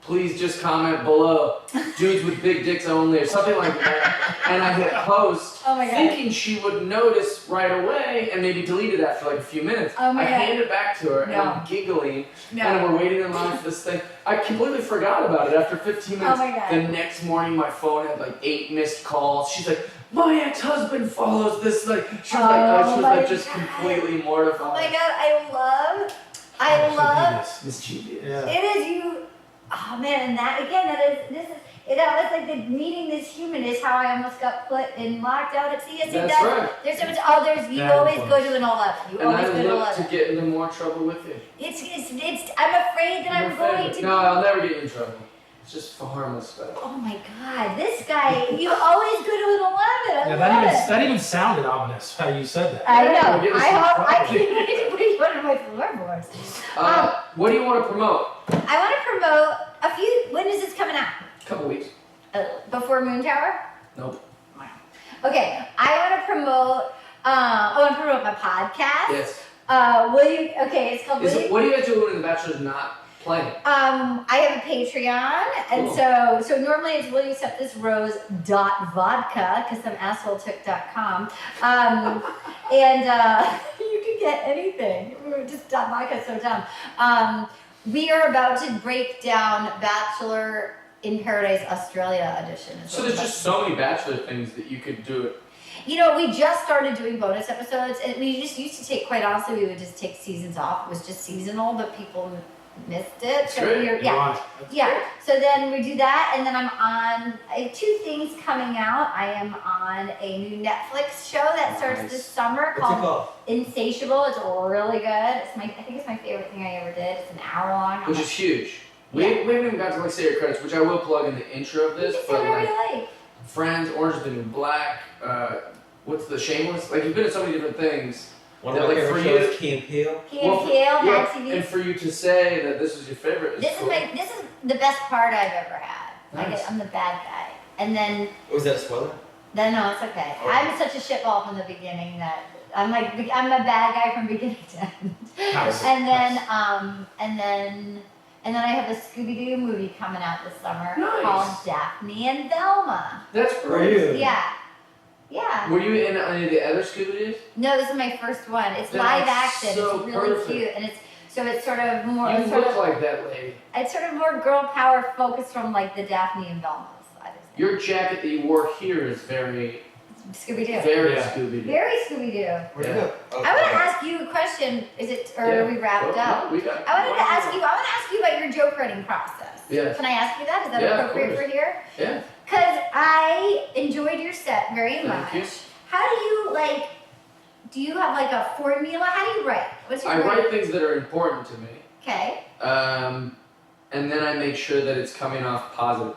please just comment below. Dudes with big dicks only," or something like that. And I hit post, Oh my god. thinking she would notice right away and maybe delete it after like a few minutes. Oh my I God. hand it back to her and No. I'm giggling, and No. we're waiting in line for this thing. I completely forgot about it after 15 Oh minutes. my god. The next morning, my phone had like 8 missed calls. She's like, "My ex-husband follows this." Like she was Oh she was my like just God. completely mortified. Oh my god, I love Mischievous. Yeah. it is you. Oh man, and that again, that was like the meeting this human is how I almost got put in locked out at CSC. That's right. There's so much. You That always was- go to an 11. You And always I go to look to 11. get into more trouble with you. It's. I'm afraid that I'm going to. No, I'll never get you in trouble. It's just for harmless stuff. Oh my god, this guy! You always go to an 11. I Yeah, love it. that even sounded ominous how you said that. I We'll know. get us I some hope. I trouble. can't wait to put you on my floorboards. What do you want to promote? I want to promote a few. When is this coming out? A couple weeks. Before Moon Tower? Nope. Okay, I want to promote. I want to promote my podcast. Yes. Will you? Okay, it's called. What do you guys do when the Bachelor's not playing? I have a Patreon, and Cool. so normally it's willyousepthisrose.vodka because some asshole took .com, and you can get anything. We were just .vodka, so dumb. We are about to break down Bachelor in Paradise Australia edition. So there's just so many Bachelor things that you could do it. You know, we just started doing bonus episodes, and we just used to take, quite honestly, we would just take seasons off. It was just seasonal, but people missed it. So Great. we were, You yeah. want- Yeah, so then we do that, and then I have two things coming out. I am on a new Netflix show that starts Nice. this summer What's it called called? Insatiable. It's really good. I think it's my favorite thing I ever did. It's an hour long. Which is huge. We haven't even got to like say your credits, which I will plug in the intro of you this. just say But whatever like you like. Friends, Orange is the New Black, what's the Shameless? Like you've been in so many different things. One of Yeah, my like favorite for you- shows, Key and Peele. Key and Peele, Mad TV. And for you to say that this is your favorite. This cool. is the best part I've ever had. Nice. I'm the bad guy, and then Was that a spoiler? no, it's okay. Okay. I'm such a shitball from the beginning that I'm a bad guy from beginning to end. Nice. And then I have a Scooby-Doo movie coming out this summer Nice. called Daphne and Velma. That's Were great. you? Yeah. Yeah. Were you in any of the other Scooby-Doos? No, this is my first one. It's That's live action. so It's really perfect. cute, and it's sort of more. You It's sort look of, like that lady. it's sort of more girl power focused from like the Daphne and Velma side of things. Your jacket that you wore here is very, Scooby-Doo. very Yeah. Scooby-Doo. Very Scooby-Doo. Where'd you Yeah. go? Oh, I want to okay. ask you a question. Is it, or Yeah. are we wrapped Well, up? no, we got- I want to ask you about your joke writing process. Yes. Can I ask you that? Is that Yeah, of appropriate course. for here? Yeah. Because I enjoyed your set very much. Thank you. How do you like? Do you have like a formula? How do you write? What's your I write things that are important to me, Okay. and then I make sure that it's coming off positively,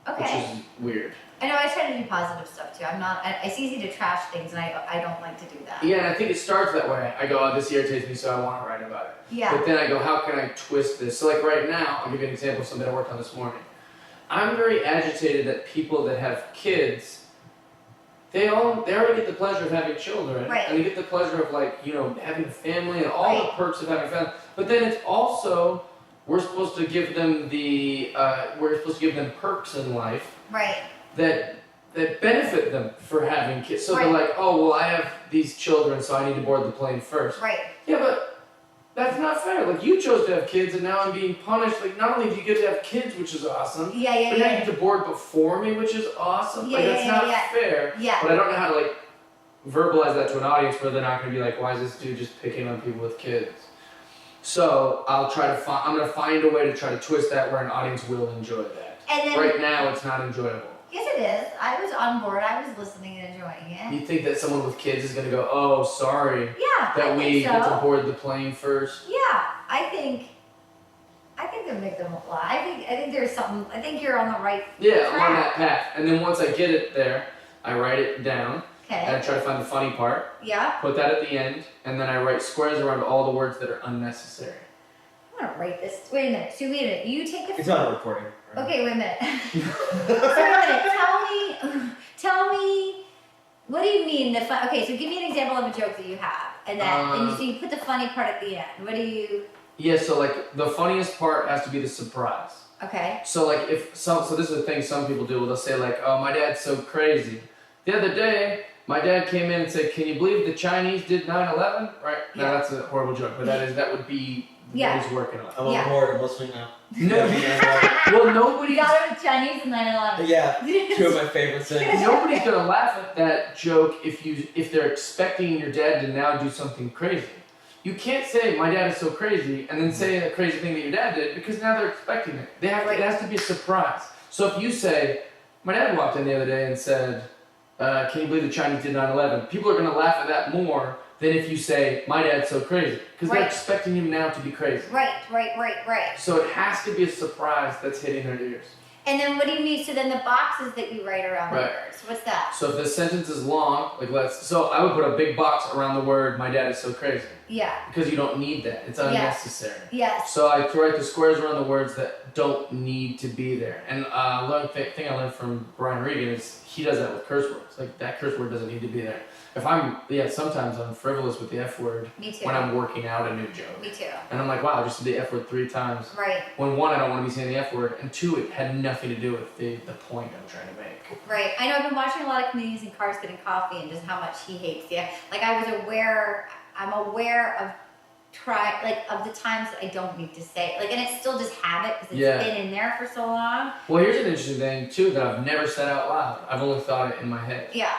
which Okay. is weird. I know I try to do positive stuff too. It's easy to trash things, and I don't like to do that. Yeah, and I think it starts that way. I go, oh, this irritates me, so I want to write about it. Yeah. But then I go, how can I twist this? So like right now, I'll give you an example of something I worked on this morning. I'm very agitated that people that have kids, they already get the pleasure of having children, Right. and they get the pleasure of like, you know, having a family and all the Right. perks of having a family. But then it's also, we're supposed to give them perks in life Right. that benefit them for having kids. So they're Right. like, oh, well, I have these children, so I need to board the plane first. Right. Yeah, but that's not fair. Like, you chose to have kids, and now I'm being punished. Like, not only do you get to have kids, which is awesome, Yeah. but now you Yeah. get to board before me, which is awesome. Yeah, Like, that's not yeah. fair. Yeah. But I don't know how to, like, verbalize that to an audience where they're not going to be like, why is this dude just picking on people with kids? So I'm going to find a way to try to twist that where an audience will enjoy that. And then Right now, it's not enjoyable. yes, it is. I was on board. I was listening and enjoying it. You think that someone with kids is going to go, oh, sorry, Yeah. that I we think get so. to board the plane first? Yeah, I think it'll make them laugh. I think there's something. I think you're on the right. Yeah, I'm on track. that path. And then once I get it there, I write it down, and I Okay. try to find the funny part, Yeah. put that at the end, and then I write squares around all the words that are unnecessary. I'm gonna write this. Wait a minute. So wait a minute. You take a. It's not recording. Right? Okay, wait a minute. So wait a minute. Tell me. What do you mean the fun? Okay, so give me an example of a joke that you have, and so you put the funny part at the end. What do you? Yeah, so like the funniest part has to be the surprise. Okay. So like so this is the thing some people do. They'll say like, oh, my dad's so crazy. The other day, my dad came in and said, can you believe the Chinese did 9/11? Right? Yeah. Now that's a horrible joke, but that would be Yeah. what he's working on. I'm on Yeah. board. I'm listening now. No, well, nobody. You got it with Chinese and 9/11. Yeah, two of my favorite things. Nobody's gonna laugh at that joke if they're expecting your dad to now do something crazy. You can't say my dad is so crazy and then say a crazy thing that your dad did because now they're expecting it. It has to be a surprise. So if you say, my dad walked in the other day and said, can you believe the Chinese did 9/11? People are gonna laugh at that more than if you say, my dad's so crazy. Because they're Right. expecting him now to be crazy. Right. So it has to be a surprise that's hitting their ears. And then what do you mean? So then the boxes that you write around Right. yours, what's that? So if the sentence is long, so I would put a big box around the word, my dad is so crazy. Yeah. Because you don't need that. It's unnecessary. Yes. So I write the squares around the words that don't need to be there. And thing I learned from Brian Regan is he does that with curse words. Like that curse word doesn't need to be there. Sometimes I'm frivolous with the F word Me too. when I'm working out a new joke. Me too. And I'm like, wow, I just did the F word 3 times. Right. When 1, I don't want to be saying the F word, and 2, it had nothing to do with the point I'm trying to make. Right. I know I've been watching a lot of comedians in cars getting coffee and just how much he hates the like I'm aware of of the times that I don't need to say it. Like, and it's still just habit because it's been in there for so long. Well, here's an interesting thing too that I've never said out loud. I've only thought it in my head. Yeah.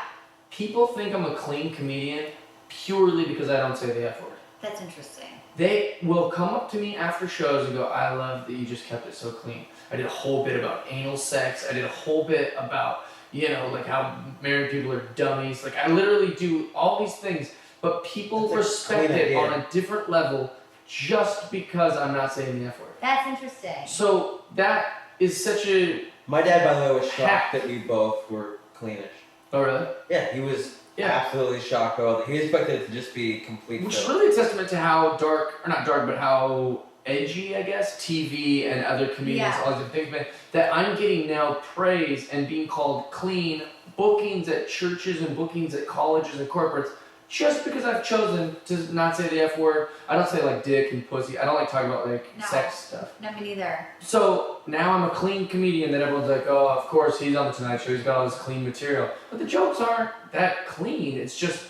People think I'm a clean comedian purely because I don't say the F word. That's interesting. They will come up to me after shows and go, I love that you just kept it so clean. I did a whole bit about anal sex. I did a whole bit about, like how married people are dummies. Like I literally do all these things, but people respect it on a different level just because I'm not saying the F word. That's interesting. So that is such a... My dad, by the way, was shocked that we both were cleanish. Oh, really? Yeah, he was absolutely shocked. He expected it to just be complete. Which is really a testament to how but how edgy, I guess, TV and other comedians, all these different things, that I'm getting now praise and being called clean, bookings at churches and bookings at colleges and corporates, just because I've chosen to not say the F word. I don't say like dick and pussy. I don't like talking about sex stuff. No, me neither. So now I'm a clean comedian that everyone's like, oh, of course he's on the Tonight Show. He's got all this clean material, but the jokes aren't that clean. It's just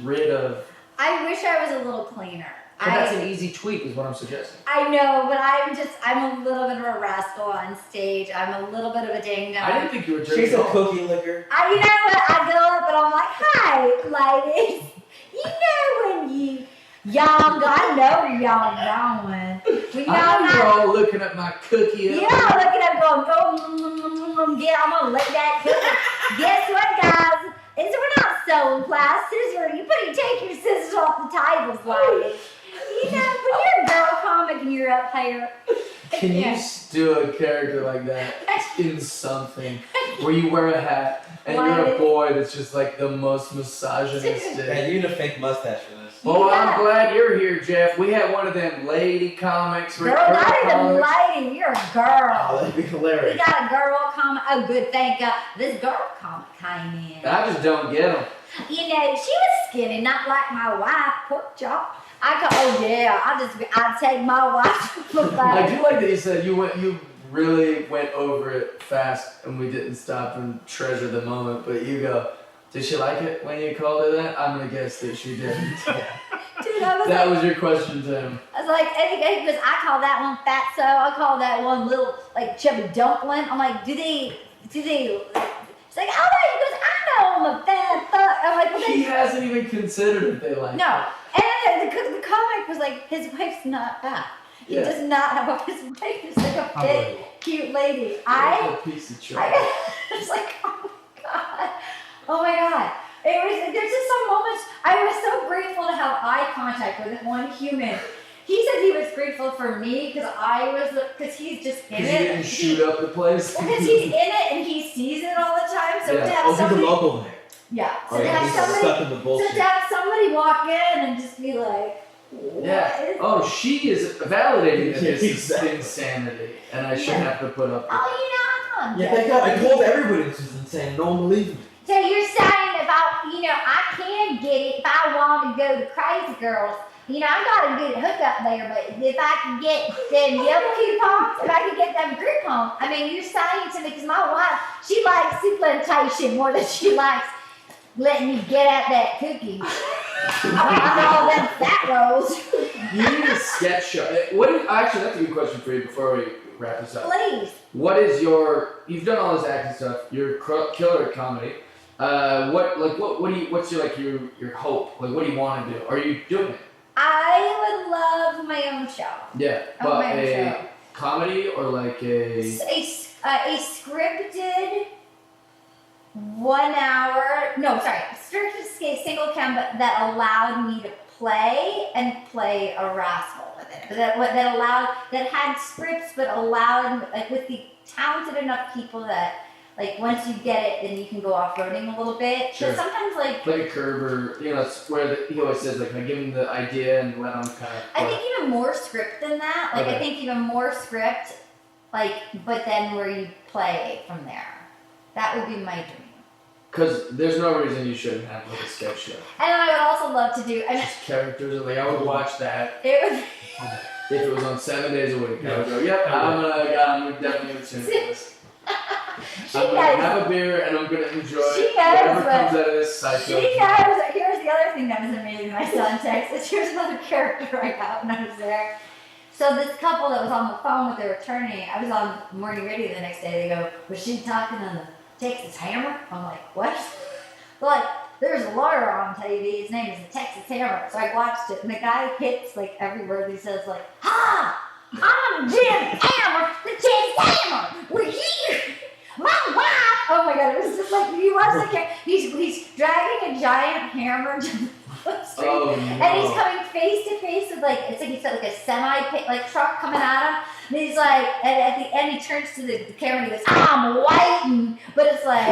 rid of. I wish I was a little cleaner. But that's an easy tweak, is what I'm suggesting. I know, but I'm a little bit of a rascal on stage. I'm a little bit of a ding dong. I didn't think you were dirty. She's a cookie licker. You know what? I go up and I'm like, hi, ladies. You know when I know y'all going. When You're all looking at my cookie. Looking at going, yeah, I'm going to lick that cookie. Guess what, guys? We're not selling plasters. You take your scissors off the tables, ladies. When you're a girl comic and you're up here. Can you do a character like that in something? where you wear a hat and Why you're a did- boy that's just like the most misogynistic. Yeah, you need a fake mustache for this. Well, Yeah. I'm glad you're here, Jeff. We had one of them lady comics. Girl, not even comics. lady, you're a Oh, girl. that'd be We hilarious. got a girl comic. Oh, good, thank God. This girl comic came in. I just don't get them. You know, she was skinny, not like my wife, pork chop. I'd take my wife to the I do like that you said you really went over it fast and we didn't stop and treasure the moment, but you go, did she like it when you called her that? I'm gonna guess that she didn't. Dude, I was That like, was your question to him. I was like, he goes, I call that one fatso. I call that one little, like, chubby dumpling. I'm like, do they, she's like, oh no, he goes, I know I'm a fat fuck. I'm like, well, He hasn't even considered if they like no. And then the comic was like, his wife's not fat. He Yeah. does not have a, his wife is like a big, Unbelievable. cute lady. it. I A piece of shit. it's like, oh my God. Oh my God. There's just some moments, I was so grateful to have eye contact with one human. He said he was grateful for me because he's just in Because you it. didn't shoot up the place. Because he's in it and he sees it all the time. So Yeah. to have Oh, he's a somebody, local there. yeah. So Oh, to yeah, have he's somebody, stuck in the so bullshit. to have somebody walk in and just be like, what Yeah. is Oh, she is validating that Yeah, this is exactly. insanity, and I shouldn't have to put up with it. Oh, you know, I'm Yeah, thank God. I told everybody this was insane. No one believed me. So you're saying I can get it if I want to go to Crazy Girls. I got a good hookup there, but if I can get them yellow coupons, if I can get them Groupon, I mean, you're saying to me, because my wife, she likes supplantation more than she likes letting me get at that cookie. I all them fat rolls. You need a sketch show. Actually, that's a good question for you before we wrap this up. Please. What is you've done all this acting stuff, you're killer at comedy. What's your hope? Like, what do you want to do? Are you doing it? I would love my own show. Yeah, Oh, but my a show. comedy or like a... A scripted 1 hour, no, sorry, scripted single cam that allowed me to play a rascal with it. That had scripts but allowed, like, with the talented enough people that, like, once you get it, then you can go off-roading a little bit. Sure. Because sometimes, like a curb or, it's where he always says, like, I give him the idea and let him kind of... I think even more script than that. Like, Okay. I think even more script, like, but then where you play from there. That would be my dream. Because there's no reason you shouldn't have, like, a sketch show. And I would also love to do, Just characters, and, like, I would watch that it would if it was on 7 days a week. I would go, yep, I'm definitely going to tune this. She I'm going to knows. have a beer and I'm going to enjoy She knows whatever what- comes out of this cycle. She knows. Here's the other thing that was amazing. I saw in Texas. Here's another character I got when I was there. So this couple that was on the phone with their attorney, I was on morning radio the next day. They go, was she talking on the Texas Hammer? I'm like, what? They're like, there's a lawyer on TV. His name is the Texas Hammer. So I watched it, and the guy hits like every word he says, like, ha! I'm Jim Hammer, the Texas Hammer. We're here. My wife. Oh my God! It was just like he was like he's dragging a giant hammer down the street, Oh, no. and he's coming face to face with it's like he's got like a semi truck coming at him, and he's like, and at the end he turns to the camera and he goes, "I'm waiting," but it's like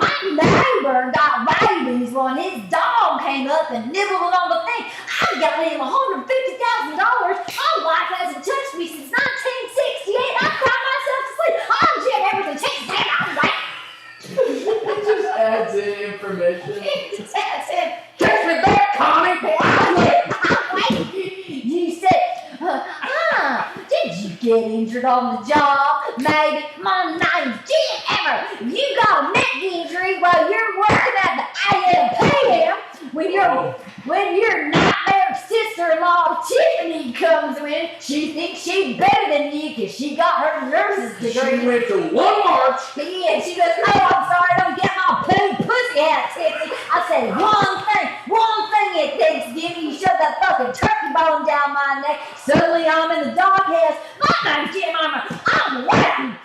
my neighbor got rabies when his dog came up and nibbled on the thing. I got him $150,000. My wife hasn't touched me since 1968. I cried myself to sleep. I'm Jim Everton. Texas Hammer. I'm like, It just adds in information. that's it. Catch me back, Connie! I'm waiting. You said, did you get injured on the job? Maybe. My name's Jim Hammer. You got a neck injury while you're working at the AMPM. When your nightmare sister-in-law Tiffany comes in, she thinks she's better than you because she got her nurse's degree. She went to one march. Yeah, she goes, oh, I'm sorry, don't get my pussy hat, Tiffany. I said, one thing at Thanksgiving, you shoved that fucking turkey bone down my neck. Suddenly I'm in the doghouse. My name's Jim Hammer. I'm waiting.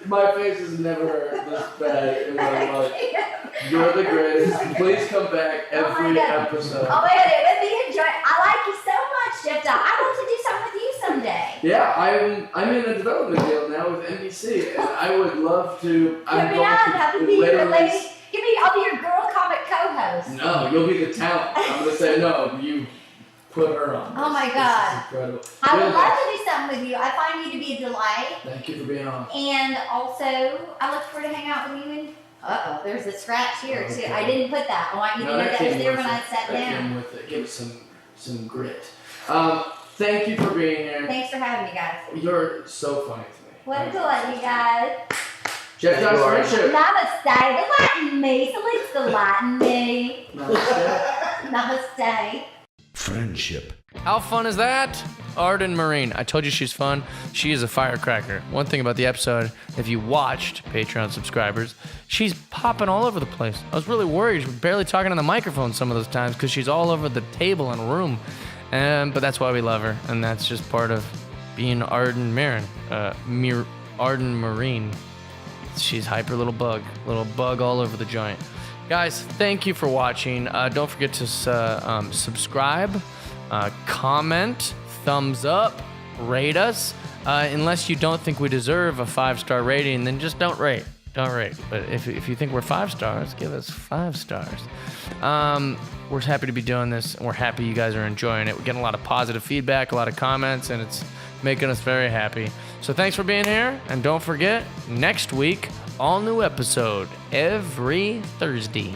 My face has never hurt this bad in my life. You're the greatest. Please come back every episode. Oh my God, it would be enjoyable. I like you so much, Jeff. I want to do something with you someday. Yeah, I'm in a development deal now with NBC, and I would love to. Give me on, that would be your lady. Give me, I'll be your girl comic co-host. No, you'll be the talent. I'm gonna say no. You put her on. Oh my This God. is incredible. I You're would the love best. to do something with you. I find you to be a delight. Thank you for being on. And also, I look forward to hanging out with you. And there's a scratch here too. Okay. I didn't put that. I want you to know that was came there with when I it. sat That down. came with it. Give it some grit. Thank you for being here. Thanks for having me, guys. You're so funny to me. What a delight, you guys. Jeff Dodge Friendship. Namaste. Delighten me. Somebody's delighting me. Namaste. Namaste. Friendship. How fun is that? Arden Myrin. I told you she's fun. She is a firecracker. One thing about the episode, if you watched, Patreon subscribers, she's popping all over the place. I was really worried. She was barely talking on the microphone some of those times because she's all over the table and room. But that's why we love her, and that's just part of being Arden Myrin. Arden Myrin. She's hyper little bug all over the joint. Guys, thank you for watching. Don't forget to subscribe, comment, thumbs up, rate us. Unless you don't think we deserve a 5-star rating, then just don't rate. Don't rate. But if you think we're 5 stars, give us 5 stars. We're happy to be doing this, and we're happy you guys are enjoying it. We're getting a lot of positive feedback, a lot of comments, and it's making us very happy. So thanks for being here, and don't forget, next week, all new episode every Thursday.